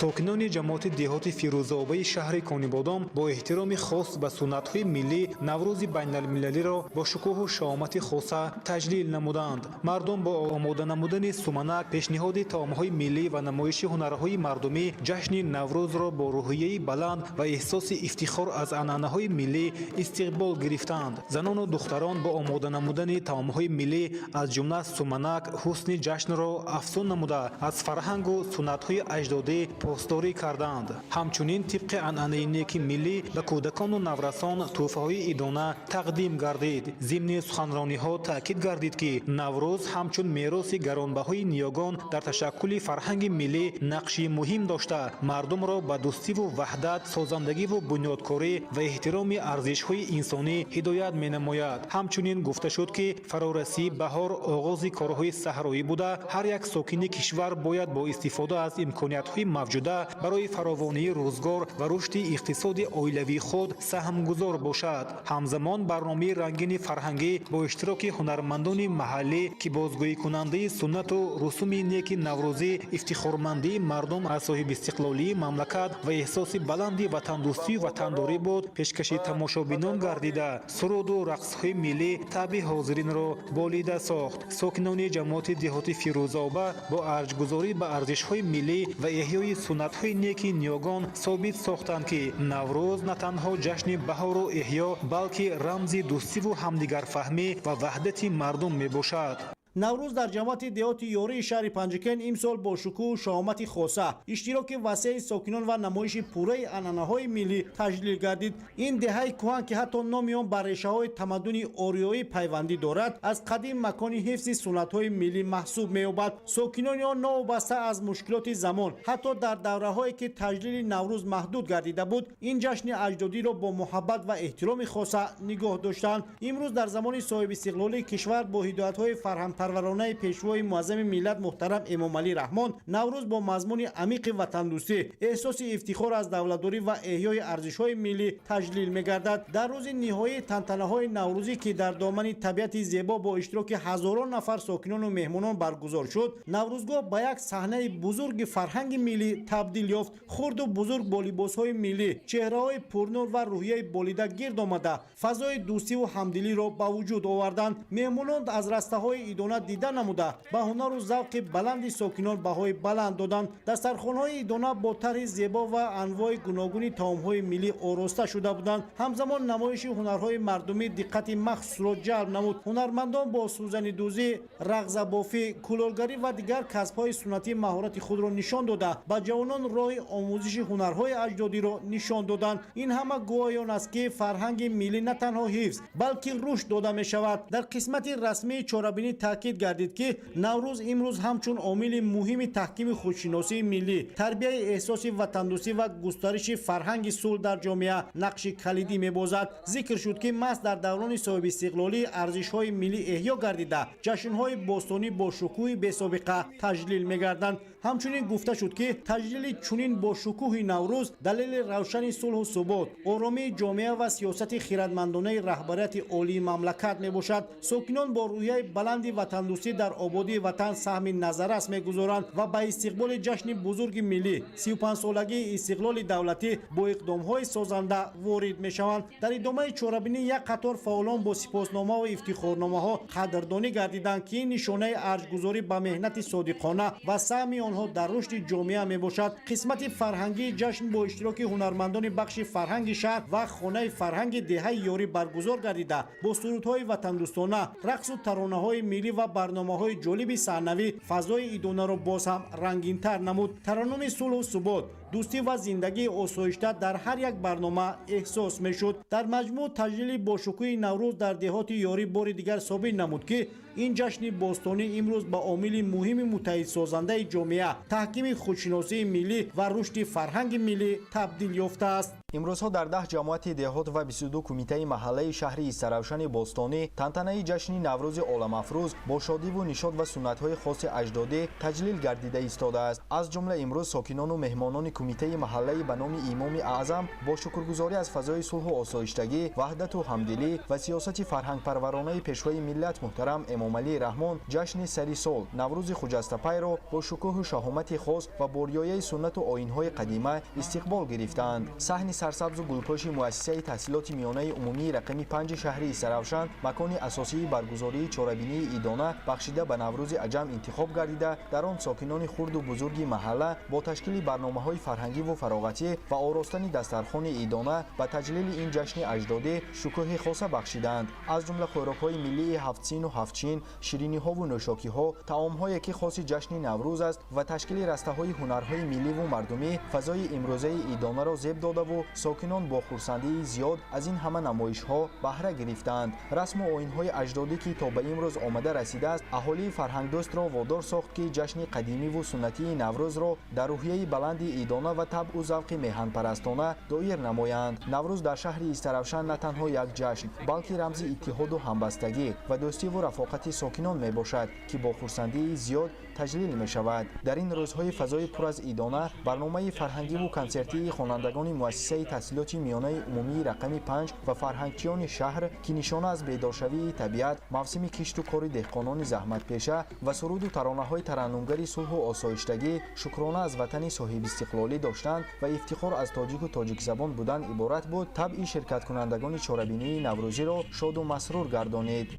Speaker 22: сокинони ҷамоати деҳоти фирӯзаобаи шаҳри конибодом бо эҳтироми хос ба суннатҳои миллӣ наврӯзи байналмилалиро бо шукӯҳу шаомати хоса таҷлил намуданд. мардум бо омода намудани суманак, пешниҳоди таомҳои миллӣ ва намоиши ҳунарҳои мардумӣ ҷашни наврӯзро бо рӯҳияи баланд ва эҳсоси ифтихор аз анъанаҳои миллӣ истиқбол гирифтанд. занону духтарон бо омода намудани таомҳои миллӣ аз ҷумла суманак ҳусни ҷашнро афзун намуда аз фарҳангу суннатҳои аҷдодӣ постдорӣ карданд. ҳамчунин тибқи анъанаи неки миллӣ ба кӯдакону наврасон тӯҳфаҳои идона тақдим гардид. зимни суханрониҳо таъкид гардид ки наврӯз ҳамчун мероси гаронбаҳои ниёгон дар ташаккули фарҳанги миллӣ нақши муҳим дошта, мардумро ба дӯстиву ваҳдат, созандагиву бунёдкорӣ ва эҳтироми арзишҳои инсонӣ ҳидоят менамояд. ҳамчунин гуфта шуд ки фарорасии баҳор оғози корҳои саҳроӣ буда, ҳар як сокини кишвар бояд бо истифода аз имкониятҳои мавҷуда барои фаровонии рӯзгор ва рушди иқтисоди оилавии худ саҳмгузор бошад. ҳамзамон барномаи рангини фарҳангӣ бо иштироки ҳунармандони маҳаллӣ ки бозгӯикунандаи суннату русуми неки наврӯзӣ, ифтихормандии мардум аз соҳибистиқлолии мамлакат ва эҳсоси баланди ватандӯстию ватандорӣ буд, пешкаши тамошобинон гардида, суруду рақсҳои миллӣ таъби ҳозиринро болида сохт. сокинони ҷамоати деҳоти фирӯзаоба бо арҷгузорӣ ба арзишҳои миллӣ ва эҳёи суннатҳои неки ниёгон собит сохтанд ки наврӯз на танҳо ҷашни баҳору эҳё, балки рамзи дӯстиву ҳамдигарфаҳмӣ ва ваҳдати мардум мебошад.
Speaker 23: наврӯз дар ҷамоати деҳоти ёрии шаҳри панҷакен имсол бо шукӯҳу шаомати хоса, иштироки васеъи сокинон ва намоиши пурраи анъанаҳои миллӣ таҷлил гардид. ин деҳаи кӯҳан ки ҳатто номи он ба решаҳои тамаддуни ориёӣ пайвандӣ дорад, аз қадим макони ҳифзи суннатҳои миллӣ маҳсуб меёбад. сокинони он новобаста аз мушкилоти замон, ҳатто дар давраҳое ки таҷлили наврӯз маҳдуд гардида буд, ин ҷашни аҷдодиро бо муҳаббат ва эҳтироми хоса нигоҳ доштанд. имрӯз дар замони соҳибистиқлолии кишвар бо ҳидоятҳои фарҳангпарвар фарҳангпарваронаи пешвои муаззами миллат муҳтарам эмомалӣ раҳмон наврӯз бо мазмуни амиқи ватандӯстӣ эҳсоси ифтихор аз давладорӣ ва эҳёи арзишҳои миллӣ таҷлил мегардад. дар рӯзи ниҳоии тантанаҳои наврӯзӣ ки дар домани табиати зебо бо иштироки ҳазорон нафар сокинону меҳмонон баргузор шуд, наврӯзгоҳ ба як саҳнаи бузурги фарҳанги миллӣ табдил ёфт. хурду бузург бо либосҳои миллӣ, чеҳраҳои пурнур ва рӯҳияи болида гирд омада фазои дӯстиву ҳамдилиро ба вуҷуд оварданд. меҳмонон аз растаҳои идона дида намуда ба ҳунару завқи баланди сокинон баҳои баланд доданд. дастархонҳои идона бо тарҳи зебо ва анвои гуногуни таомҳои миллӣ ороста шуда буданд. ҳамзамон намоиши ҳунарҳои мардумӣ диққати махсусро ҷалб намуд. ҳунармандон бо сӯзанидӯзӣ, рағзабофӣ, кулолгарӣ ва дигар касбҳои суннатӣ маҳорати худро нишон дода ба ҷавонон роҳи омӯзиши ҳунарҳои аҷдодиро нишон доданд. ин ҳама гуvoyon аст ки фарҳанги миллӣ на танҳо ҳифз балки рушд дода мешавад. дар қисмати расмии чорабинӣ таъкид гардид ки наврӯз имрӯз ҳамчун омили муҳими таҳкими худшиносии миллӣ, тарбияи эҳсоси ватандӯстӣ ва густариши фарҳанги сулҳ дар ҷомеа нақши калидӣ мебозад. зикр шуд ки маҳз дар даврони соҳибистиқлолӣ арзишҳои миллӣ эҳё гардида ҷашнҳои бостонӣ бо шукӯҳи бесобиқа таҷлил мегарданд. ҳамчунин гуфта шуд ки таҷлили чунин бо шукӯҳи наврӯз далели равшани сулҳу субот, оромии ҷомеа ва сиёсати хиратмандонаи раҳбарияти олии мамлакат мебошад. сокинон бо рӯҳияи баланди ватандӯстӣ дар ободии ватан саҳми назаррас мегузоранд ва ба истиқболи ҷашни бузурги миллӣ 35-солагии истиқлоли давлатӣ бо иқдомҳои созанда ворид мешаванд. дар идомаи чорабинӣ як қатор фаъолон бо сипосномаву ифтихорномаҳо қадрдонӣ гардиданд ки ин нишонаи арҷгузорӣ ба меҳнати содиқона ва саҳми онҳо дар рушди ҷомеа мебошад. қисмати фарҳангии ҷашн бо иштироки ҳунармандони бахши фарҳанги шаҳр ва хонаи фарҳанги деҳаи ёрӣ баргузор гардида бо сурудҳои ватандӯстона, рақсу таронаҳои миллӣ ва барномаҳои ҷолиби саҳнавӣ фазои идонаро боз ҳам рангинтар намуд. тараннуми сулҳу субот, дӯстӣ ва зиндагии осоишта дар ҳар як барнома эҳсос мешуд. дар маҷмӯъ таҷлили бошукӯҳи наврӯз дар деҳоти ёрӣ бори дигар собит намуд ки ин ҷашни бостонӣ имрӯз ба омили муҳими муттаҳидсозандаи ҷомеа, таҳкими худшиносии миллӣ ва рушди фарҳанги миллӣ табдил ёфтааст.
Speaker 2: имрӯзҳо дар 10 ҷамоати деҳот ва 22 кумитаи маҳаллаи шаҳри истаравшани бостонӣ тантанаи ҷашни наврӯзи оламафрӯз бо шодиву нишод ва суннатҳои хоси аҷдодӣ таҷлил гардида истодааст. аз ҷумла имрӯз сокинону меҳмонони кумитаи маҳаллаи ба номи имоми аъзам бо шукргузорӣ аз фазои сулҳу осоиштагӣ, ваҳдату ҳамдилӣ ва сиёсати фарҳангпарваронаи пешвои миллат муҳтарам эмомалӣ раҳмон ҷашни сари сол наврӯзи хуҷастапайро бо шукӯҳу шаҳомати хос ва бо риояи суннату оинҳои қадима истиқбол гирифтаанд. саҳни сарсабзу гулпӯши муассисаи таҳсилоти миёнаи умумии рақами 5 шаҳри истаравшан макони асосии баргузории чорабинии идона бахшида ба наврӯзи аҷам интихоб гардида, дар он сокинони хурду бузурги маҳалла бо ташкили барномаҳои фарҳангиву фароғатӣ ва оростани дастархони идона ба таҷлили ин ҷашни аҷдодӣ шукӯҳи хоса бахшиданд. аз ҷумла хӯрокҳои миллии ҳафтсину ҳафтчин, шириниҳову нӯшокиҳо, таомҳое ки хоси ҷашни наврӯз аст ва ташкили растаҳои ҳунарҳои милливу мардумӣ фазои имрӯзаи идонаро зеб додаву сокинон бо хурсандии зиёд аз ин ҳама намоишҳо баҳра гирифтанд. расму оинҳои аҷдодӣ ки то ба имрӯз омада расидааст, аҳолии фарҳангдӯстро водор сохт ки ҷашни қадимиву суннатии наврӯзро дар рӯҳияи баланди идона ва табъу завқи меҳанпарастона доир намоянд. наврӯз дар шаҳри истаравшан на танҳо як ҷашн, балки рамзи иттиҳоду ҳамбастагӣ ва дӯстиву рафоқати сокинон мебошад ки бо хурсандии зиёд таҷлил мешавад. дар ин рӯзҳои фазои пур аз идона барномаи фарҳангиву консертии хонандагони муассисаи таҳсилоти миёнаи умумии рақами 5 ва фарҳангчиёни шаҳр ки нишона аз бедоршавии табиат, мавсими кишту кори деҳқонони заҳматпеша ва суруду таронаҳои тараннумгари сулҳу осоиштагӣ шукрона аз ватани соҳибистиқлолӣ доштанд ва ифтихор аз тоҷику тоҷикзабон будан иборат буд, табъи ширкаткунандагони чорабинии наврӯзиро шоду масрур гардонид.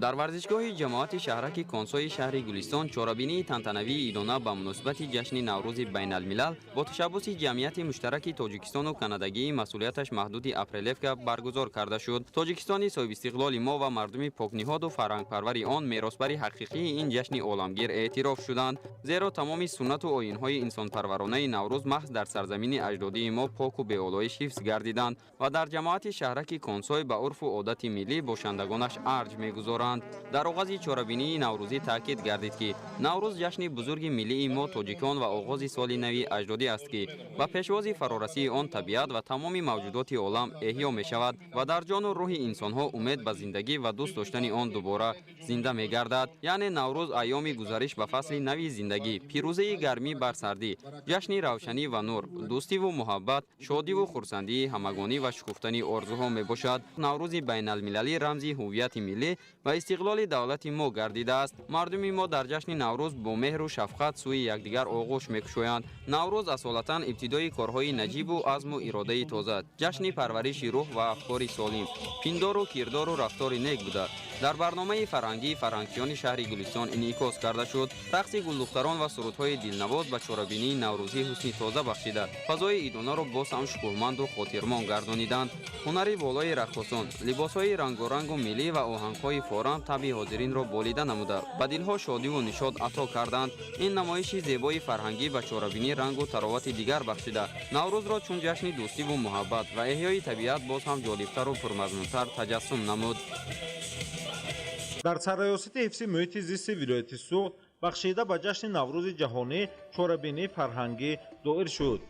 Speaker 3: дар варзишгоҳи ҷамоати шаҳраки консои шаҳри гулистон чорабинии тантанавии идона ба муносибати ҷашни наврӯзи байналмилал бо ташаббуси ҷамъияти муштараки тоҷикистону канадагии масъулияташ маҳдуди апрелевка баргузор карда шуд. тоҷикистони соҳибистиқлоли мо ва мардуми покниҳоду фарҳангпарвари он меросбари ҳақиқии ин ҷашни оламгир эътироф шуданд, зеро тамоми суннату оинҳои инсонпарваронаи наврӯз маҳз дар сарзамини аҷдодии мо поку беолоиш ҳифз гардиданд ва дар ҷамоати шаҳраки консой ба урфу одати миллӣ бошандагонаш арҷ мегузоранд. доранд. дар оғози чорабинии наврӯзӣ таъкид гардид ки наврӯз ҷашни бузурги миллии мо тоҷикон ва оғози соли нави аҷдодӣ аст ки ба пешвози фарорасии он табиат ва тамоми мавҷудоти олам эҳьё мешавад ва дар ҷону рӯҳи инсонҳо умед ба зиндагӣ ва дӯст доштани он дубора зинда мегардад. яъне наврӯз айёми гузариш ба фасли нави зиндагӣ, пирӯзаи гармӣ бар сардӣ, ҷашни равшанӣ ва нур, дӯстиву муҳаббат, шодиву хурсандии ҳамагонӣ ва шукуфтани орзуҳо мебошад. наврӯзи байналмилалӣ рамзи ҳуввияти миллӣ ва истиқлоли давлати мо гардидааст. мардуми мо дар ҷашни наврӯз бо меҳру шафқат сӯи якдигар оғӯш мекушоянд. наврӯз асолатан ибтидои корҳои наҷибу азму иродаи тоза, ҷашни парвариши рӯҳ ва афкори солим, пиндору кирдору рафтори нек буда дар барномаи фарҳангии фарҳангчиёни шаҳри Гулистон инъикос карда шуд. рақси гулдухтарон ва сурудҳои дилнавоз ба чорабинии наврӯзӣ ҳусни тоза бахшида фазои идонаро боз ҳам шукӯҳманду хотирмон гардониданд. ҳунари болои раққосон, либосҳои рангорангу миллӣ ва оҳангҳои форан таби ҳозиринро болида намуда ба дилҳо шодиву нишод ато карданд. ин намоиши зебои фарҳангӣ ба чорабинӣ рангу таровати дигар бахшида наврӯзро чун ҷашни дӯстиву муҳаббат ва эҳёи табиат боз ҳам ҷолибтару пурмазмунтар таҷассум намуд.
Speaker 21: дар сарраёсати ҳифзи муҳити зисти вилояти суғд бахшида ба ҷашни наврӯзи ҷаҳонӣ чорабинии фарҳангӣ доир шуд.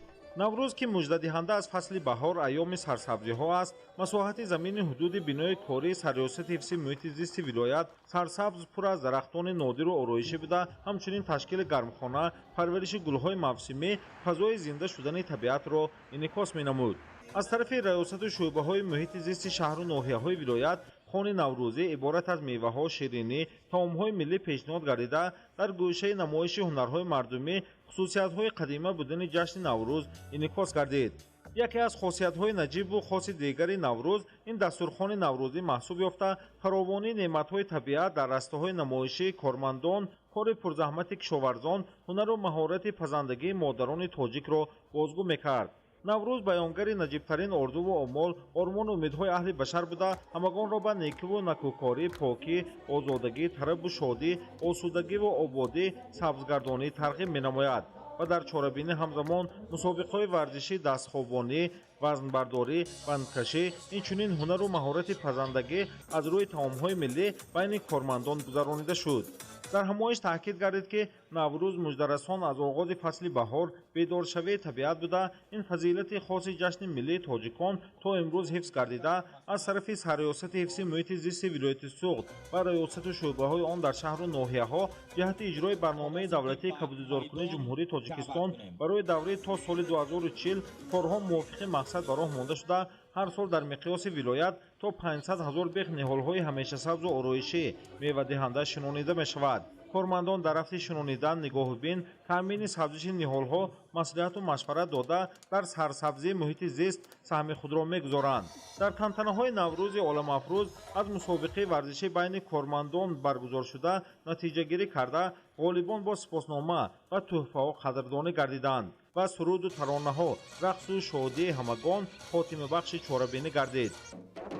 Speaker 21: наврӯз ки муҷдадиҳанда аз фасли баҳор айёми сарсабзиҳо аст, масоҳати замини ҳудуди бинои кории сарраёсати ҳифзи муҳити зисти вилоят сарсабз пур аз дарахтони нодиру ороишӣ буда, ҳамчунин ташкили гармхона, парвариши гулҳои мавсимӣ фазои зинда шудани табиатро инъикос менамуд. аз тарафи раёсату шӯъбаҳои муҳити зисти шаҳру ноҳияҳои вилоят خوان نوروزی عبارت از میوه‌ها، شیرینی، طعم‌های ملی پیشنهاد گردیده در گوشه نمایش هنرهای مردمی خصوصیت‌های قدیمی بودن جشن نوروز انعکاس گردید. یکی از خاصیت‌های نجیب و خاص دیگری نوروز این دستورخوان نوروزی محسوب یافته فراوانی نعمت‌های طبیعت در رسته‌های نمایشی کارمندان، کار پرزحمت کشاورزان، هنر و مهارت پزندگی مادران تاجیک را بازگو می‌کرد. نوروز بیانگری نجیبترین آرزو و آمال، آرمان و امیدهای اهل بشر بوده همگان را به نیکی و نکوکاری، پاکی، آزادگی، طرب و شادی، آسودگی و آبادی، سبزگردانی ترغیب می‌نماید و در چاره‌بینی همزمان مسابقه‌های ورزشی، دستخوابانی، وزنبرداری، بندکشی، اینچنین هنر و مهارت پزندگی از روی طعم‌های ملی بین کارمندان گذرانیده شد. در همایش تاکید گردید که نوروز مژده‌رسان از آغاز فصل بهار بیدارشوی طبیعت بوده. این فضیلت خاص جشن ملی تاجیکان تا امروز حفظ گردیده از طرف سرریاست حفظ محیط زیست ولایت سوغد و ریاست و شعبه‌های آن در شهر و ناحیه‌ها جهت اجرای برنامه دولتی کبودگذارکنی جمهوری تاجیکستان برای دوره تا سال 2040 کارها موافق مقصد به راه مانده شده. هر سال در مقیاس ولایت تا 500,000 بیخ نهال‌های همیشه سبز و آرایشی میوه‌دهنده شنانیده می‌شود. کارمندان در رفت شنانیدن، نگاهبین، تامین سبزیش نهال‌ها، مصلحت و مشورت داده در سرسبزی محیط زیست سهم خود را می‌گذارند. در تنتنه‌های نوروز عالم افروز از مسابقه ورزشی بین کارمندان برگزار شده نتیجه گیری کرده غالبان با سپاسنامه و تحفه‌ها قدردانی گردیدند و سرود و ترانه‌ها، رقص و شادی همگان خاتمه بخش چاره‌بینی گردید.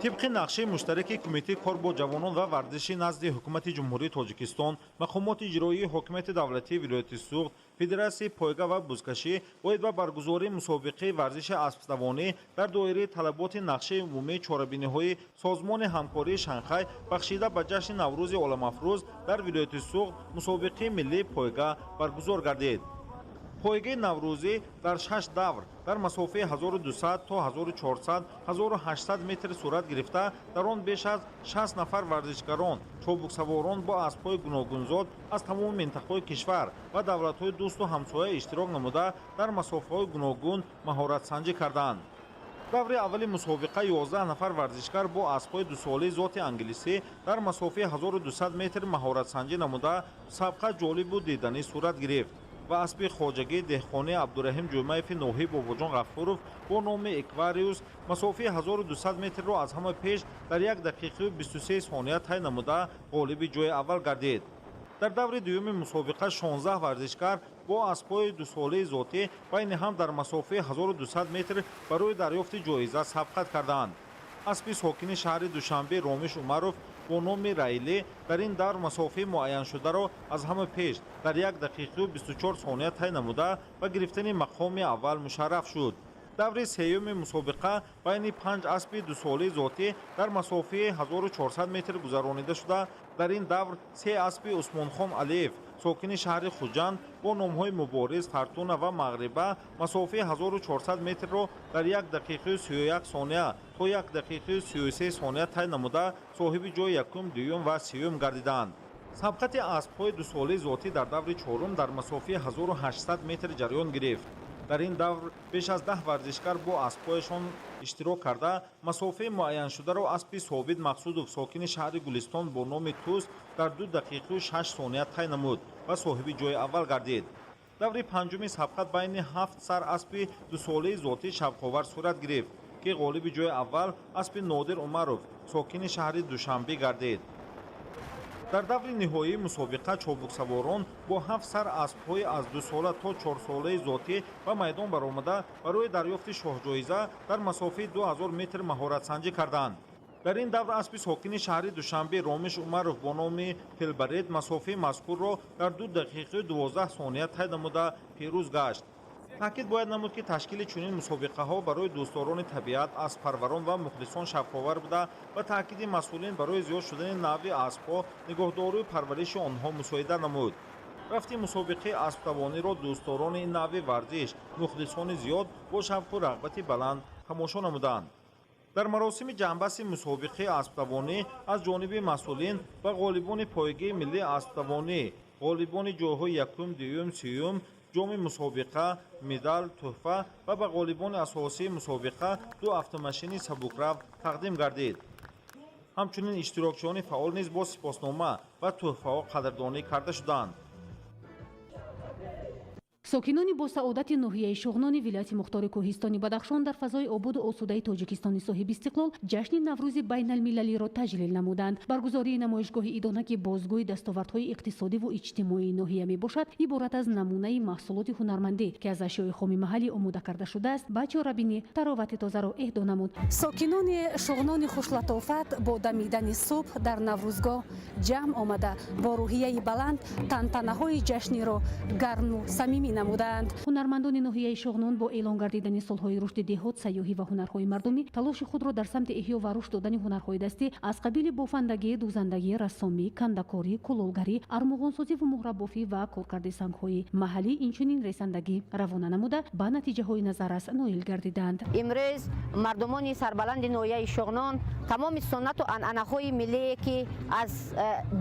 Speaker 21: طبق نقشه مشترک کمیته کار با جوانان و ورزشی نزد حکومت جمهوری تاجیکستان، مقامات اجرایی حکومت دولتی ولایت سوغد، فدراسیون پایگاه و بزکشی باید با برگزاری مسابقه ورزش اسب‌دوانی در دایره طلبات نقشه عمومی چاره‌بینی‌های سازمان همکاری شانگهای بخشیده به جشن نوروز عالم افروز در ولایت سوغد مسابقه ملی پایگاه برگزار گردید. پایگاه نوروزی در 6 دور در مسافه 1200 تا 1400 1800 متر صورت گرفته در آن بیش از 60 نفر ورزشکاران چابکسواران با اسب‌های گوناگون‌زاد از تمام منطقه‌های کشور و دولت‌های دوست و همسایه اشتراک نموده در مسافه‌های گوناگون مهارت سنجی کردند. دور اول مسابقه 11 نفر ورزشکار با اسب‌های 2 ساله ذات انگلیسی در مسافه 1200 متر مهارت سنجی نموده سابقه جالب و دیدنی صورت گرفت و اسب خواجگی دهقانی عبدالرحیم جمعیف نوحی باباجان غفورов با نام اکواریوس مسافه 1200 متر را از همه پیش در 1 دقیقه و 23 ثانیه طی نموده غالب جای اول گردید. در دور دوم مسابقه 16 ورزشکار با اسب‌های 2 ساله ذاتی بین هم در مسافه 1200 متر برای دریافت جایزه سبقت کردند. اسب ساکن شهر دوشنبه رامیش عمروف با نام رایلی در این دور مسافه معین شده را از همه پیش در 1 دقیقه و 24 ثانیه طی نموده و گرفتن مقام اول مشرف شد. دور سوم مسابقه بین 5 اسب 2 ساله ذاتی در مسافه 1400 متر گذرانیده شده дар ин давр се аспи усмонхон алиев сокини шаҳри хуҷанд бо номҳои мубориз фартуна ва мағриба масофаи 1400 метрро дар 1 дақиқаи 31 сония то 1 дақиқаи 33 сония тай намуда соҳиби ҷои якум дуюм ва сеюм гардиданд. сабқати аспҳои дусолаи зотӣ дар даври чорум дар масофаи 1800 метр ҷараён гирифт. дар ин давр беш аз 10 варзишгар бо аспҳояшон иштирок карда масофаи муайяншударо аспи собит мақсудов сокини шаҳри гулистон бо номи туз дар 2 дақиқаи 6 сония тай намуд ва соҳиби ҷои аввал гардид. даври панҷуми сабқат байни 7 сар аспи дусолаи зотӣ шавқовар сурат гирифт ки ғолиби ҷои аввал аспи нодир умаров сокини шаҳри душанбе гардид. дар даври ниҳоии мусобиқа чобуксаворон бо 7 сар аспҳои аз 2 сола то 4 солаи зотӣ ба майдон баромада барои дарёфти шоҳҷоиза дар масофаи 2000 метр маҳоратсанҷӣ карданд. дар ин давр аспи сокини шаҳри душанбе ромиш умаров бо номи филбаред масофаи мазкурро дар 2 дақиқаи 12 сония тай намуда пирӯз гашт. таъкид бояд намуд ки ташкили чунин мусобиқаҳо барои дӯстдорони табиат асппарварон ва мухлисон шавқовар буда ба таъкиди масъулин барои зиёд шудани навъи аспҳо нигоҳдорию парвариши онҳо мусоида намуд. рафти мусобиқаи аспдавониро дӯстдорони ин навъи варзиш мухлисони зиёд бо шавқу рағбати баланд тамошо намуданд. дар маросими ҷамъбасти мусобиқаи аспдавонӣ аз ҷониби масъулин ба ғолибони пойгаи миллии аспдавонӣ ғолибони ҷойҳои якум дуюм сеюм ҷоми мусобиқа медал тӯҳфа ва ба ғолибони асосии мусобиқа 2 автомашини сабукрав тақдим гардид. ҳамчунин иштирокчиёни фаъол низ бо сипоснома ва тӯҳфаҳо қадрдонӣ карда шуданд.
Speaker 4: сокинони босаодати ноҳияи шуғнони вилояти мухтори кӯҳистони бадахшон дар фазои ободу осудаи тоҷикистони соҳиби истиқлол ҷашни наврӯзи байналмилалиро таҷлил намуданд. баргузории намоишгоҳи идона ки бозгӯи дастовардҳои иқтисодиву иҷтимоии ноҳия мебошад иборат аз намунаи маҳсулоти ҳунармандӣ ки аз ашёи хоми маҳаллӣ омода карда шудааст ба чорабинӣ таровати тозаро эҳдо намуд. сокинони шуғнони хушлатофат бо дамидани субҳ дар наврӯзгоҳ ҷамъ омада бо рӯҳияи баланд тантанаҳои ҷашниро гарму самимӣ намуданд. ҳунармандони ноҳияи шуғнон бо эълон гардидани солҳои рушди деҳот сайёҳӣ ва ҳунарҳои мардумӣ талоши худро дар самти эҳё ва рушд додани ҳунарҳои дастӣ аз қабили бофандагӣ дузандагӣ рассомӣ кандакорӣ кулолгарӣ армуғонсозиву муҳраббофӣ ва коркарди сангҳои маҳаллӣ инчунин ресандагӣ равона намуда ба натиҷаҳои назаррас ноил гардиданд.
Speaker 5: имрӯз мардумони сарбаланди ноҳияи шуғнон тамоми суннату анъанаҳои миллие ки аз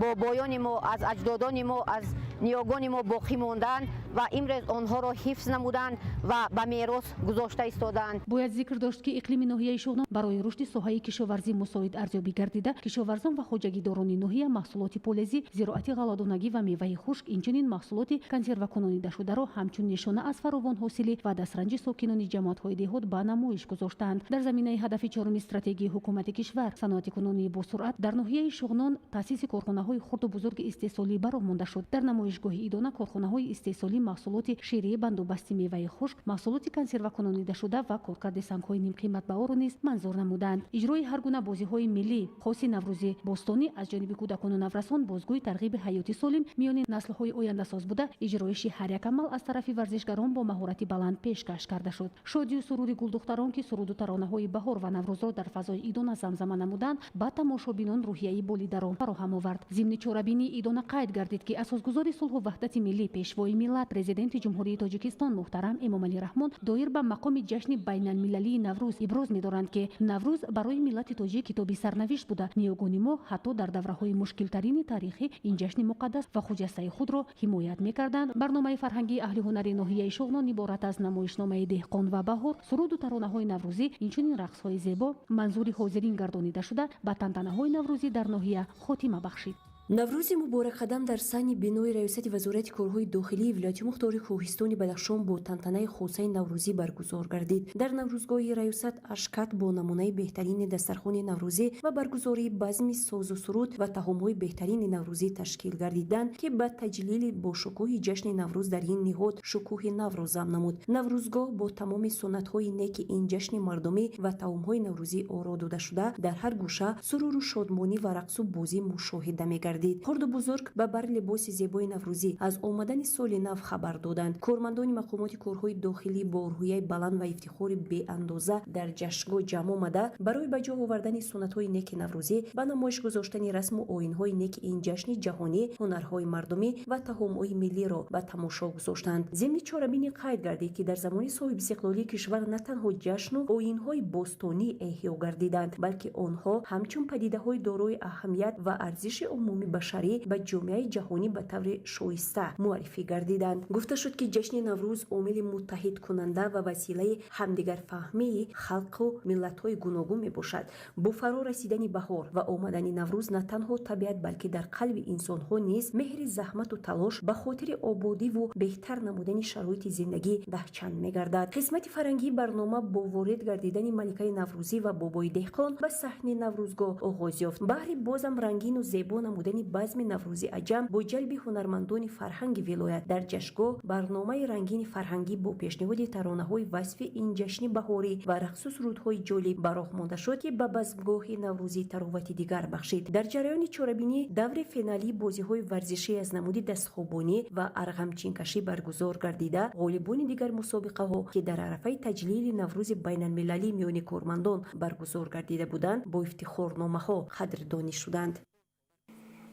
Speaker 5: бобоёни мо аз аҷдодони мо аз ниёгони мо боқӣ монданд ва имрӯз онҳоро ҳифз намуданд ва ба мерос гузошта истоданд.
Speaker 4: бояд зикр дошт ки иқлими ноҳияи шуғнон барои рушди соҳаи кишоварзӣ мусоид арзёбӣ гардида кишоварзон ва хоҷагидорони ноҳия маҳсулоти полезӣ зироати ғалладонагӣ ва меваи хушк инчунин маҳсулоти консервакунонидашударо ҳамчун нишона аз фаровон ҳосилӣ ва дастранҷи сокинони ҷамоатҳои деҳот ба намоиш гузоштанд. дар заминаи ҳадафи чоруми стратегияи ҳукумати кишвар саноати кунонии босуръат дар ноҳияи шуғнон таъсиси корхонаҳои хурду бузурги истеҳсолӣ бароҳ монда шуд. дар намоишгоҳи идона корхонаҳои истеҳсолӣ маҳсулоти ширии бандобасти меваи хушк маҳсулоти консервакунонидашуда ва коркарди сангҳои нимкиматбаҳоро низ манзур намуданд. иҷрои ҳар гуна бозиҳои миллӣ хоси наврӯзи бостонӣ аз ҷониби кӯдакону наврасон бозгӯи тарғиби ҳаёти солим миёни наслҳои ояндасоз буда иҷроиши ҳар як амал аз тарафи варзишгарон бо маҳорати баланд пешкаш карда шуд. шодию сурури гулдухтарон ки суруду таронаҳои баҳор ва наврӯзро дар фазои идона замзама намуданд ба тамошобинон рӯҳияи болидаро фароҳам овард. зимни чорабинии идона қайд гардид ки асосгузори сулҳу ваҳдати миллӣ пешвои миллат президенти ҷумҳурии тоҷикистон муҳтарам эмомалӣ раҳмон доир ба мақоми ҷашни байналмилалии наврӯз иброз медоранд ки наврӯз барои миллати тоҷик китоби сарнавишт буда ниёгони мо ҳатто дар давраҳои мушкилтарини таърихӣ ин ҷашни муқаддас ва хуҷастаи худро ҳимоят мекарданд. барномаи фарҳангии аҳли ҳунари ноҳияи шуғнон иборат аз намоишномаи деҳқон ва баҳор суруду таронаҳои наврӯзӣ инчунин рақсҳои зебо манзури ҳозирин гардонида шуда ба тантанаҳои наврӯзӣ дар ноҳия хотима бахшид.
Speaker 6: наврӯзи муборакқадам дар сайни бинои раёсати вазорати корҳои дохилии вилояти мухтори кӯҳистони бадахшон бо тантанаи хосаи наврӯзӣ баргузор гардид. дар наврӯзгоҳи раёсат ашкат бо намунаи беҳтарини дастархони наврӯзӣ ва баргузории базми созу суруд ва таомҳои беҳтарини наврӯзӣ ташкил гардиданд ки ба таҷлили бошукӯҳи ҷашни наврӯз дар ин ниҳод шукӯҳи навро зам намуд. наврӯзгоҳ бо тамоми суннатҳои неки ин ҷашни мардумӣ ва таомҳои наврӯзӣ оро дода шуда дар ҳар гӯша суруру шодмонӣ ва рақсу бозӣ мушоҳида мегардид. гардид. хурду бузург ба бар либоси зебои наврӯзӣ аз омадани соли нав хабар доданд. кормандони мақомоти корҳои дохилӣ бо рӯҳияи баланд ва ифтихори беандоза дар ҷашнгоҳ ҷамъ омада барои ба ҷо овардани суннатҳои неки наврӯзӣ ба намоиш гузоштани расму оинҳои неки ин ҷашни ҷаҳонӣ ҳунарҳои мардумӣ ва таомҳои миллиро ба тамошо гузоштанд. зимни чорабинӣ қайд гардид ки дар замони соҳибистиқлолии кишвар на танҳо ҷашну оинҳои бостонӣ эҳё гардиданд, балки онҳо ҳамчун падидаҳои дорои аҳамият ва арзиши умумӣ башарӣ ба ҷомеаи ҷаҳонӣ ба таври шоиста муаррифӣ гардиданд. гуфта шуд ки ҷашни наврӯз омили муттаҳидкунанда ва василаи ҳамдигарфаҳмии халқу миллатҳои гуногун мебошад. бо фаро расидани баҳор ва омадани наврӯз на танҳо табиат балки дар қалби инсонҳо низ меҳри заҳмату талош ба хотири ободиву беҳтар намудани шароити зиндагӣ даҳчанд мегардад. қисмати фарҳангии барнома бо ворид гардидани маликаи наврӯзӣ ва бобои деҳқон ба саҳни наврӯзгоҳ оғоз ёфт. баҳри бозам рангину зебо намудани базми наврӯзи аҷам бо ҷалби ҳунармандони фарҳанги вилоят дар ҷашнгоҳ барномаи рангини фарҳангӣ бо пешниҳоди таронаҳои васфи ин ҷашни баҳорӣ ва рақсу сурудҳои ҷолиб ба роҳ монда шуд ки ба базмгоҳи наврӯзӣ таровати дигар бахшид. дар ҷараёни чорабинӣ даври финалии бозиҳои варзишӣ аз намуди дастхобонӣ ва арғамчинкашӣ баргузор гардида ғолибони дигар мусобиқаҳо ки дар арафаи таҷлили наврӯзи байналмилалӣ миёни кормандон баргузор гардида буданд бо ифтихорномаҳо қадрдонӣ шуданд.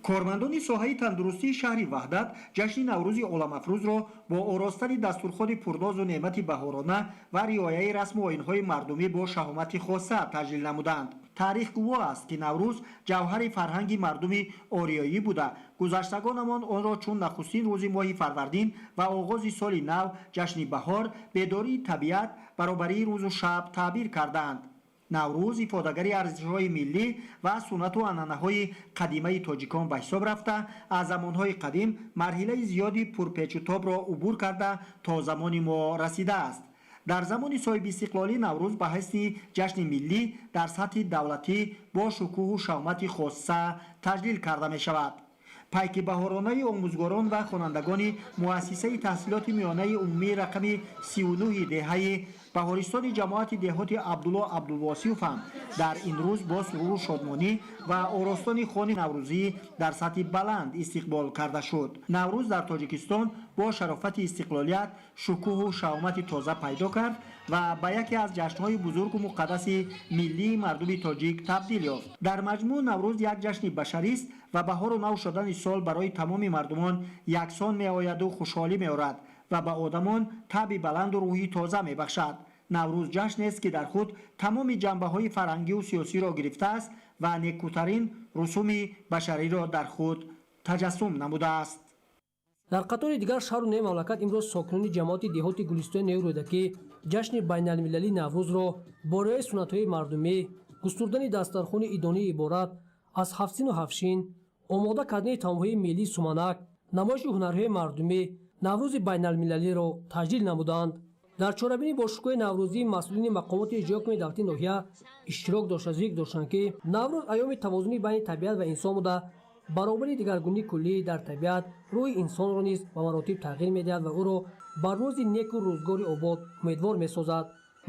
Speaker 23: кормандони соҳаи тандурустии шаҳри ваҳдат ҷашни наврӯзи оламафрӯзро бо оростани дастурхони пурнозу неъмати баҳорона ва риояи расму оинҳои мардумӣ бо шаҳомати хоса таҷлил намуданд. таърих гувоҳ аст ки наврӯз ҷавҳари фарҳанги мардуми ориёӣ буда гузаштагонамон онро чун нахустин рӯзи моҳи фарвардин ва оғози соли нав ҷашни баҳор бедории табиат баробарии рӯзу шаб таъбир карданд. наврӯз ифодагари арзишҳои миллӣ ва суннату анъанаҳои қадимаи тоҷикон ба ҳисоб рафта аз замонҳои қадим марҳилаи зиёди пурпечутобро убур карда то замони мо расидааст. дар замони соҳибистиқлолӣ наврӯз ба ҳасни ҷашни миллӣ дар сатҳи давлатӣ бо шукӯҳу шаҳомати хоса таҷлил карда мешавад. пайки баҳоронаи омӯзгорон ва хонандагони муассисаи таҳсилоти миёнаи умумии рақами 39 деҳаи баҳористони ҷамоати деҳоти абдулло абдулвосиев ҳам дар ин рӯз бо суруру шодмонӣ ва оростони хони наврӯзӣ дар сатҳи баланд истиқбол карда шуд. наврӯз дар тоҷикистон бо шарофати истиқлолият шукӯҳу шаҳомати тоза пайдо кард ва ба яке аз ҷашнҳои бузургу муқаддаси миллии мардуми тоҷик табдил ёфт. дар маҷмӯъ наврӯз як ҷашни башарист ва баҳору нав шудани сол барои тамоми мардумон яксон меояду хушҳолӣ меорад ва ба одамон таби баланду рӯҳи тоза мебахшад. наврӯз ҷашнест ки дар худ тамоми ҷанбаҳои фарҳангию сиёсиро гирифтааст ва некӯтарин русуми башариро дар худ таҷассум намудааст.
Speaker 7: дар қатори дигар шаҳру неи мамлакат имрӯз сокинони ҷамоати деҳоти гулистони неҳу рӯдакӣ ҷашни байналмилалии наврӯзро бо риояи суннатҳои мардумӣ, густурдани дастархони идонии иборат аз ҳафтсину ҳафшин, омода кардани таомҳои миллии суманак, намоиши ҳунарҳои мардумӣ, наврӯзи байналмилалиро таҷлил намуданд. дар чорабини бошукӯҳи наврӯзӣ масъулини мақомоти иҷрокунии давлати ноҳия иштирок дошта зикр доштанд ки наврӯз айёми тавозуни байни табиат ва инсон буда баробари дигаргунии куллӣ дар табиат рӯҳи инсонро низ ба маротиб тағйир медиҳад ва ӯро ба рӯзи неку рӯзгори обод умедвор месозад.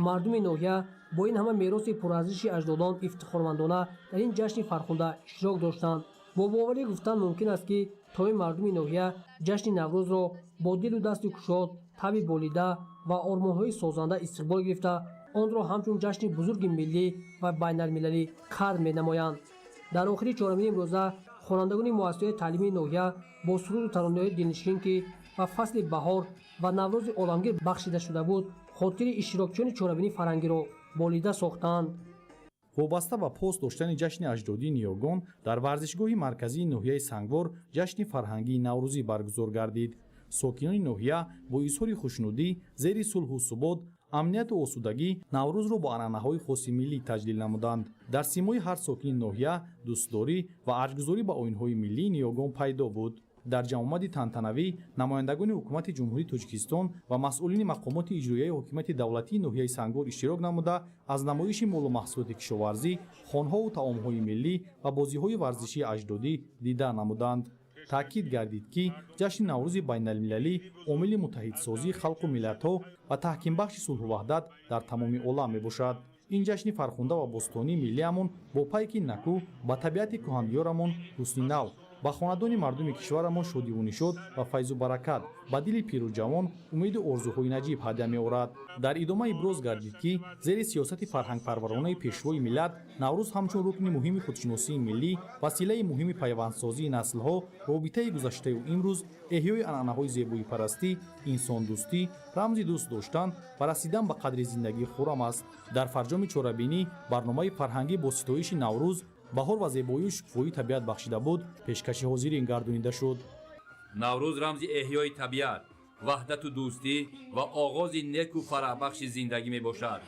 Speaker 7: мардуми ноҳия бо ин ҳама мероси пурарзиши аҷдодон ифтихормандона дар ин ҷашни фархунда иштирок доштанд. бо боварӣ гуфтан мумкин аст ки тамоми мардуми ноҳия ҷашни наврӯзро бо дилу дасти кушод, таби болида ва ормонҳои созанда истиқбол гирифта онро ҳамчун ҷашни бузурги миллӣ ва байналмилалӣ кард менамоянд. дар охири чорабини имрӯза хонандагони муассисаҳои таълимии ноҳия бо суруду таронаҳои дилнишин ки ба фасли баҳор ва наврӯзи оламгир бахшида шуда буд хотири иштирокчиёни чорабинии фарҳангиро болида сохтанд.
Speaker 18: вобаста ба пост доштани ҷашни аҷдодии ниёгон дар варзишгоҳи марказии ноҳияи сангвор ҷашни фарҳангии наврӯзӣ баргузор гардид. сокинони ноҳия бо изҳори хушнудӣ зери сулҳу субот, амнияту осудагӣ наврӯзро бо анъанаҳои хоси миллӣ таҷлил намуданд. дар симои ҳар сокини ноҳия дӯстдорӣ ва арҷгузорӣ ба оинҳои миллии ниёгон пайдо буд. дар ҷамъомади тантанавӣ намояндагони ҳукумати ҷумҳурии тоҷикистон ва масъулини мақомоти иҷроияи ҳокимияти давлатии ноҳияи сангвор иштирок намуда аз намоиши молу маҳсулоти кишоварзӣ, хонҳову таомҳои миллӣ ва бозиҳои варзишии аҷдодӣ дида намуданд. таъкид гардид ки ҷашни наврӯзи байналмилалӣ омили муттаҳидсозии халқу миллатҳо ва таҳкимбахши сулҳу ваҳдат дар тамоми олам мебошад. ин ҷашни фархунда ва бостонии миллиамон бо пайки накӯ ба табиати кӯҳандиёрамон ҳусни нав
Speaker 8: ба хонадони мардуми кишварамон шодиву нишод ва файзу баракат ба дили пиру ҷавон умеду орзуҳои наҷиб ҳадя меорад. Дар идома иброз гардид ки зери сиёсати фарҳангпарваронаи пешвои миллат Наврӯз ҳамчун рукни муҳими худшиносии миллӣ, василаи муҳими пайвандсозии наслҳо, робитаи гузаштаю имрӯз, эҳёи анъанаҳои зебоипарастӣ, инсондӯстӣ, рамзи дӯст доштан ва расидан ба қадри зиндагии хуррам аст. Дар фарҷоми чорабинӣ барномаи фарҳангӣ бо ситоиши Наврӯз, баҳор ва зебоию шукуфои табиат бахшида буд, пешкаши ҳозирин гардонида шуд.
Speaker 10: Наврӯз рамзи эҳёи табиат, ваҳдату дӯстӣ ва оғози неку фараҳбахши зиндагӣ мебошад.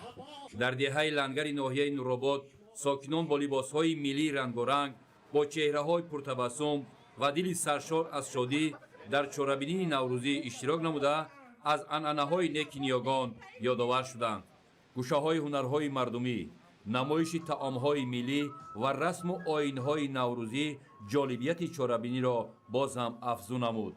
Speaker 10: Дар деҳаи лангари ноҳияи Нуробод сокинон бо либосҳои миллии рангоранг, бо чеҳраҳои пуртабассум ва дили саршор аз шодӣ дар чорабинии наврӯзӣ иштирок намуда, аз анъанаҳои неки ниёгон ёдовар шуданд. гӯшаҳои ҳунарҳои мардумӣ, намоиши таомҳои миллӣ ва расму оинҳои наврӯзӣ ҷолибияти чорабиниро боз ҳам афзун намуд.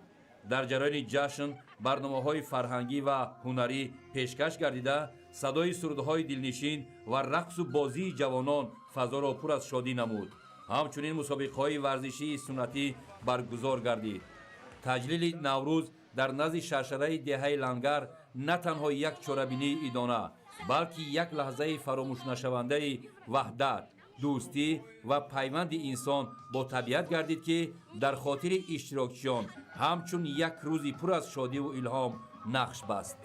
Speaker 10: дар ҷараёни ҷашн барномаҳои фарҳангӣ ва ҳунарӣ пешкаш гардида, садои сурудҳои дилнишин ва рақсу бозии ҷавонон фазоро пур аз шодӣ намуд. ҳамчунин мусобиқаҳои варзишии суннатӣ баргузор гардид. таҷлили Наврӯз дар назди шаршараи деҳаи Лангар на танҳо як чорабинии идона, балки як лаҳзаи фаромӯшнашавандаи ваҳдат, дӯстӣ ва пайванди инсон бо табиат гардид, ки дар хотири иштирокчиён ҳамчун як рӯзи пур аз шодиву илҳом нақш баст.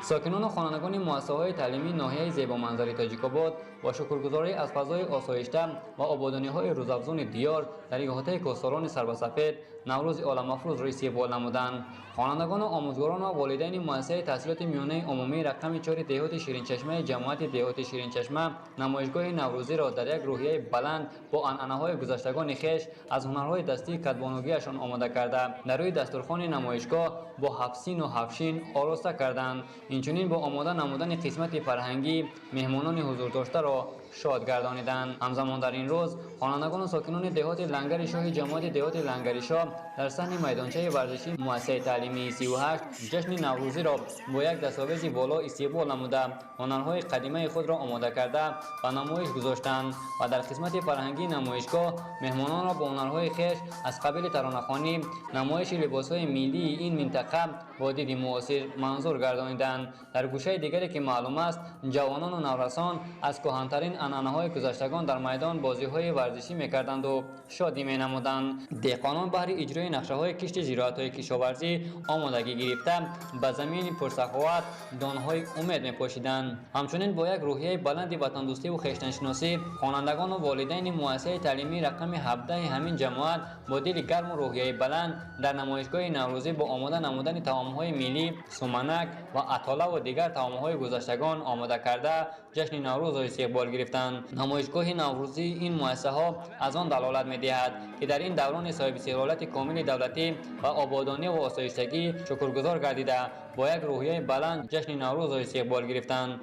Speaker 3: сокинону хонандагони муассисаҳои таълимии ноҳияи зебоманзари Тоҷикобод бо шукргузорӣ аз фазои осоишта ва ободониҳои рӯзафзуни диёр дар иҳотаи Кӯҳсолони Сарбасафед Наврӯзи Оламафрӯзро истиқбол намуданд. хонандагону омӯзгорону волидайни муассисаи таҳсилоти миёнаи умумии рақами 4 деҳоти Ширинчашмаи ҷамоати деҳоти Ширинчашма намоишгоҳи наврӯзиро дар як рӯҳияи баланд бо анъанаҳои гузаштагони хеш аз ҳунарҳои дастии кадбонугиашон омода карда, дар рӯи дастурхони намоишгоҳ бо ҳафсину ҳафшин ороста карданд. инчунин бо омода намудани қисмати фарҳангӣ меҳмонони ҳузурдоштаро шод гардониданд. ҳамзамон дар ин рӯз хонандагону сокинони деҳоти Лангари Шоҳи ҷамоати деҳоти Лангаришоҳ дар саҳни майдончаи варзишии муассисаи таълимии 38 ҷашни Наврӯзиро бо як дастовези боло истиқбол намуда, ҳунарҳои қадимаи худро омода карда ба намоиш гузоштанд ва дар қисмати фарҳангии намоишгоҳ меҳмононро бо ҳунарҳои хеш аз қабили таронахонӣ, намоиши либосҳои миллии ин минтақа бо диди муосир манзур гардониданд. дар гӯшаи дигаре ки маълум аст, ҷавонону наврасон аз кӯҳантарин анъанаҳои гузаштагон дар майдон бозиҳои варзишӣ мекарданду шодӣ менамуданд. деҳқонон баҳри иҷрои нақшаҳои кишти зироатҳои кишоварзӣ омодагӣ гирифта ба замини пурсаховат донҳои умед мепошиданд. ҳамчунин бо як рӯҳияи баланди ватандӯстиву хештаншиносӣ хонандагону волидайни муассисаи таълимии рақами 17 ҳамин ҷамоат бо дили гарму рӯҳияи баланд дар намоишгоҳи Наврӯзӣ бо омода намудани таомҳои миллӣ, суманак ва атолаву дигар таомҳои гузаштагон омода карда ҷашни Наврӯзро истиқбол гирифтанд. намоишгоҳи Наврӯзии ин муассисаҳо аз он далолат медиҳад, ки дар ин даврони соҳибистиқлолияти комили давлатӣ ва ободониву осоиштагӣ шукргузор гардида бо як рӯҳияи баланд ҷашни Наврӯзро истиқбол гирифтанд.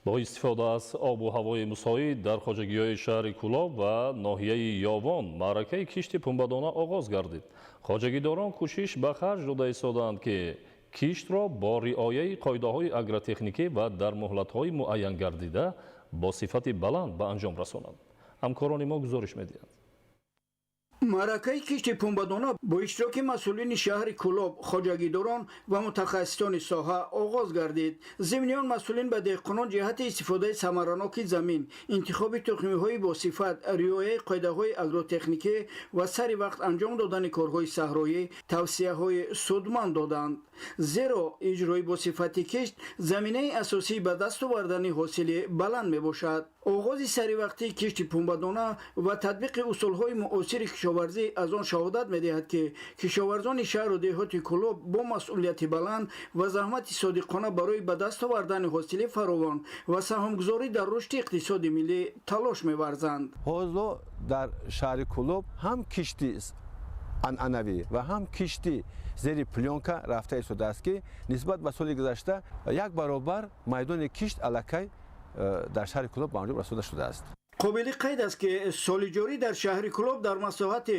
Speaker 12: бо истифода аз обу ҳавои мусоид дар хоҷагиҳои шаҳри Кӯлоб ва ноҳияи Ёвон маъракаи кишти пунбадона оғоз гардид. хоҷагидорон кӯшиш ба харҷ дода истоданд, ки киштро бо риояи қоидаҳои агротехникӣ ва дар муҳлатҳои муайян гардида бо сифати баланд ба анҷом расонанд. ҳамкорони мо гузориш медиҳанд.
Speaker 24: маъракаи кишти пунбадона бо иштироки масъулини шаҳри Кӯлоб, хоҷагидорон ва мутахассисони соҳа оғоз гардид. зимини он масъулин ба деҳқонон ҷиҳати истифодаи самараноки замин, интихоби тухмиҳои босифат, риояи қоидаҳои агротехникӣ ва сари вақт анҷом додани корҳои саҳроӣ тавсияҳои судманд доданд. зеро иҷрои босифати кишт заминаи асосӣ ба даст овардани ҳосили баланд мебошад. оғози саривақтии кишти пунбадона ва татбиқи усулҳои муосири кишоварзӣ аз он шаҳодат медиҳад, ки кишоварзони шаҳру деҳоти Кӯлоб бо масъулияти баланд ва заҳмати содиқона барои ба даст овардани ҳосили фаровон ва саҳмгузорӣ дар рушди иқтисоди миллӣ талош меварзанд.
Speaker 25: ҳозо дар шаҳри Кӯлоб ҳам кишти анъанавӣ ва ҳам кишти зери плёнка рафта истодааст, ки нисбат ба соли гузашта як баробар майдони кишт аллакай дар шаҳри Кӯлоб ба анҷом расонида шудааст.
Speaker 24: قابل قید است که سال جاری در شهر کلوب در مساحت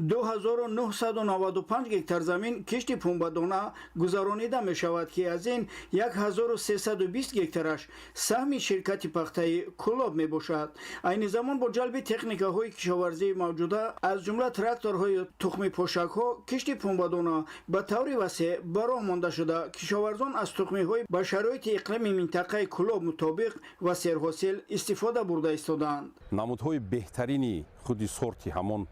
Speaker 24: 2995 گکتار زمین کشت پنبه‌دانه گذرانیده می شود که از این 1320 گکتارش سهم شرکت پخته کلوب می باشد. این زمان با جلب تکنیک‌های کشاورزی موجوده از جمله تراکتورهای تخم پوشک‌ها کشت پنبه‌دانه به طور وسیع براه مانده شده. کشاورزان از تخم‌های به شرایط اقلیم منطقه کلوب مطابق و سرحاصل استفاده برده ایستادند.
Speaker 9: намудҳои беҳтарини худи сорти ҳамон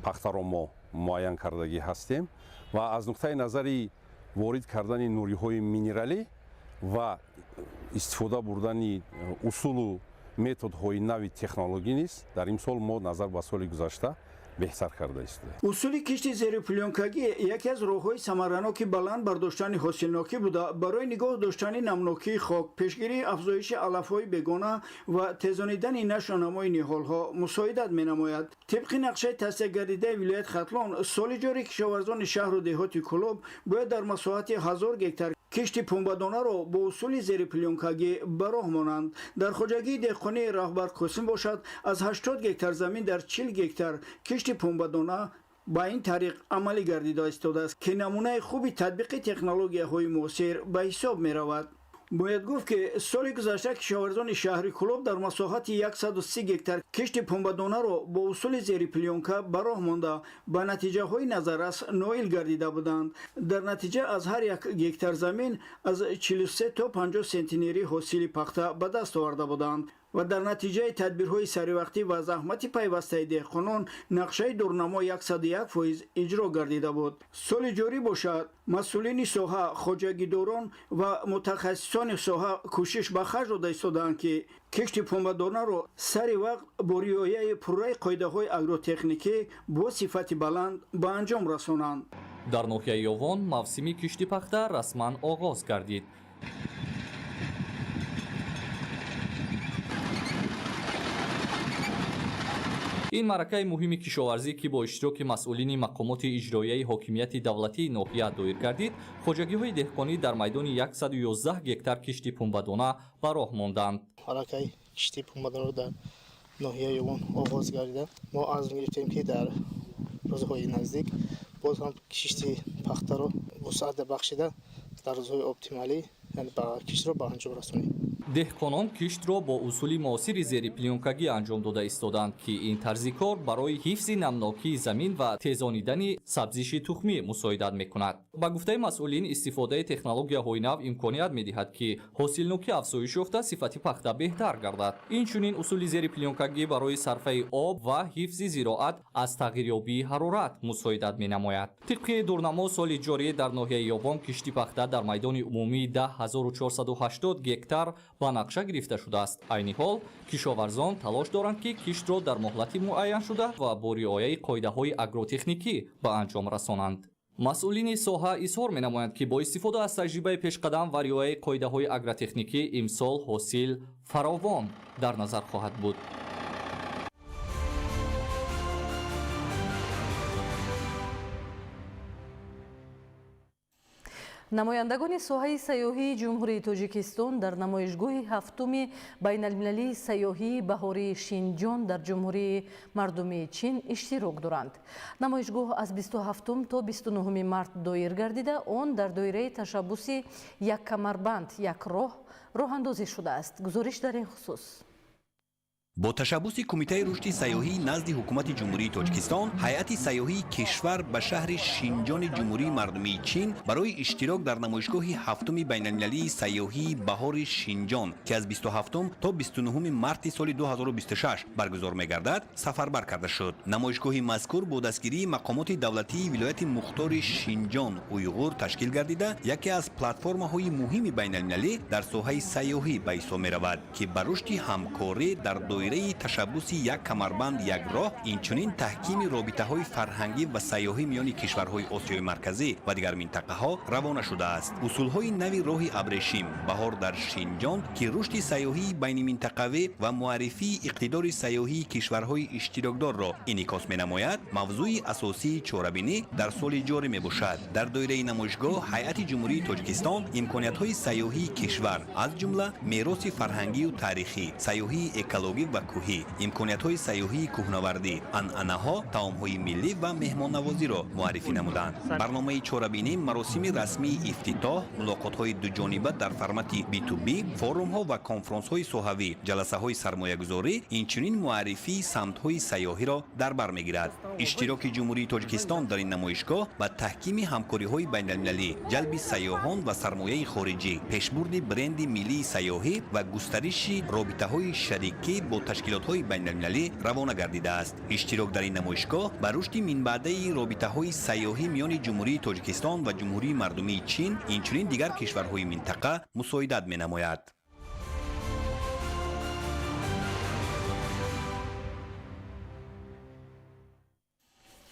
Speaker 9: пахтаро мо муайян кардагӣ ҳастем ва аз нуқтаи назари ворид кардани нуриҳои минералӣ ва истифода бурдани усулу методҳои нави технологӣ низ дар имсол мо назар ба соли гузашта беҳтар карда истодаем.
Speaker 24: усули кишти зери пленкагӣ яке аз роҳҳои самараноки баланд бардоштани ҳосилнокӣ буда барои нигоҳ доштани намнокии хок, пешгирии афзоиши алафҳои бегона ва тезонидани нашонамои ниҳолҳо мусоидат менамояд. тибқи нақшаи тавсеягардидаи вилоят хатлон соли ҷорӣ кишоварзони шаҳру деҳоти кулоб бояд дар масоҳати 1000 гектар кишти пунбадонаро бо усули зери пленкагӣ ба роҳ монанд. дар хоҷагии деҳқонии раҳбар қосим бошад аз 80 гектар замин дар 40 гектар кишти пунбадона ба ин тариқ амалӣ гардида истодааст ки намунаи хуби татбиқи технологияҳои муосир ба ҳисоб меравад. бояд гуфт ки соли гузашта кишоварзони шаҳри кулоб дар масоҳати 130 гектар кишти пунбадонаро бо усули зери пленка ба роҳ монда ба натиҷаҳои назаррас ноил гардида буданд. дар натиҷа аз ҳар як гектар замин аз 43 то 50 сентинери ҳосили пахта ба даст оварда буданд ва дар натиҷаи тадбирҳои саривақтӣ ва заҳмати пайвастаи деҳқонон нақшаи дурнамо 101% иҷро гардида буд. соли ҷорӣ бошад масъулини соҳа, хоҷагидорон ва мутахассисони соҳа кӯшиш ба харҷ дода истодаанд ки кишти пунбадонаро сари вақт бо риояи пурраи қоидаҳои агротехникӣ бо сифати баланд ба анҷом расонанд.
Speaker 11: дар ноҳияи Ёвон мавсими кишти пахта расман оғоз гардид. ин маъракаи муҳими кишоварзӣ ки бо иштироки масъулини мақомоти иҷроияи ҳокимияти давлатии ноҳия доир гардид, хоҷагиҳои деҳқонӣ дар майдони 111 гектар кишти пунбадона ба роҳ монданд.
Speaker 13: ҳаракаи кишти пунбадонаро дар ноҳияи Ёвон оғоз гардида мо азм гирифтем ки дар рӯзҳои наздик боз ҳам кишти пахтаро вусъат бахшида дар рӯзҳои оптималӣ киштро ба анҷом расонем.
Speaker 11: деҳқонон киштро бо усули муосири зери пленкагӣ анҷом дода истоданд ки ин тарзи кор барои ҳифзи намнокии замин ва тезонидани сабзиши тухмӣ мусоидат мекунад. ба гуфтаи масъулин истифодаи технологияҳои нав имконият медиҳад ки ҳосилнокӣ афзоиш ёфта сифати пахта беҳтар гардад. инчунин усули зери пленкагӣ барои сарфаи об ва ҳифзи зироат аз тағйирёбии ҳарорат мусоидат менамояд. тибқи дурнамо соли ҷорӣ дар ноҳияи Ёвон кишти пахта дар майдони умумии 10480 гектар ба нақша гирифта шудааст. айни ҳол кишоварзон талош доранд ки киштро дар моҳлати муайян шуда ва бо риояи қоидаҳои агротехникӣ ба анҷом расонанд. масъулини соҳа изҳор менамоянд ки бо истифода аз таҷрибаи пешқадам ва риояи қоидаҳои агротехникӣ имсол ҳосил фаровон дар назар хоҳад буд.
Speaker 14: намояндагони соҳаи сайёҳии ҷумҳурии тоҷикистон дар намоишгоҳи ҳафтуми байналмилалии сайёҳии баҳории Шинҷон дар ҷумҳурии мардумии Чин иштирок доранд. намоишгоҳ аз 27 то 29 март доир гардида, он дар доираи ташаббуси як камарбанд як роҳ роҳандозӣ шудааст. гузориш дар ин хусус.
Speaker 15: бо ташаббуси кумитаи рушди сайёҳӣ назди ҳукумати ҷумҳурии тоҷикистон, ҳайати сайёҳии кишвар ба шаҳри Шинҷони ҷумҳурии мардумии Чин барои иштирок дар намоишгоҳи ҳафтуми байналмилалии сайёҳии баҳори Шинҷон ки аз 27 то 29 марти соли 2026 баргузор мегардад, сафарбар карда шуд. намоишгоҳи мазкур бо дастгирии мақомоти давлатии вилояти мухтори Шинҷон уйғур ташкил гардида, яке аз платформаҳои муҳими байналмилалӣ дар соҳаи сайёҳӣ ба ҳисоб меравад ки ба рушди ҳамкорӣ дар доираи ташаббуси як камарбанд як роҳ, инчунин таҳкими робитаҳои фарҳангӣ ва сайёҳӣ миёни кишварҳои Осиёи марказӣ ва дигар минтақаҳо равона шудааст. усулҳои нави роҳи абрешим баҳор дар Шинҷон ки рушди сайёҳии байниминтақавӣ ва муаррифии иқтидори сайёҳии кишварҳои иштирокдорро инъикос менамояд, мавзӯи асосии чорабинӣ дар соли ҷорӣ мебошад. дар доираи намоишгоҳ ҳайати ҷумҳурии тоҷикистон имкониятҳои сайёҳии кишвар аз ҷумла мероси фарҳангию таърихӣ, сайёҳии экологӣ ва кӯҳӣ, имкониятҳои сайёҳии кӯҳнавардӣ, анъанаҳо, таомҳои миллӣ ва меҳмоннавозиро муаррифӣ намуданд. барномаи чорабинӣ маросими расмии ифтитоҳ, мулоқотҳои дуҷониба дар формати B2B, форумҳо ва конфронсҳои соҳавӣ, ҷаласаҳои сармоягузорӣ, инчунин муаррифии самтҳои сайёҳиро дар бар мегирад. иштироки ҷумҳурии Тоҷикистон дар ин намоишгоҳ ба таҳкими ҳамкориҳои байналмилалӣ, ҷалби сайёҳон ва сармояи хориҷӣ, пешбурди бренди миллии сайёҳӣ ва густариши робитаҳои шарикӣ бо ташкилотҳои байналмилалӣ равона гардидааст. иштирок дар ин намоишгоҳ ба рушди минбаъдаи робитаҳои сайёҳӣ миёни ҷумҳурии Тоҷикистон ва ҷумҳурии мардумии Чин, инчунин дигар кишварҳои минтақа мусоидат менамояд.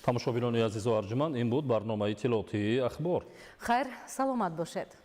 Speaker 12: тамошобинони азизу арҷуманд, ин буд барномаи иттилоотии ахбор.
Speaker 14: хайр, саломат бошед.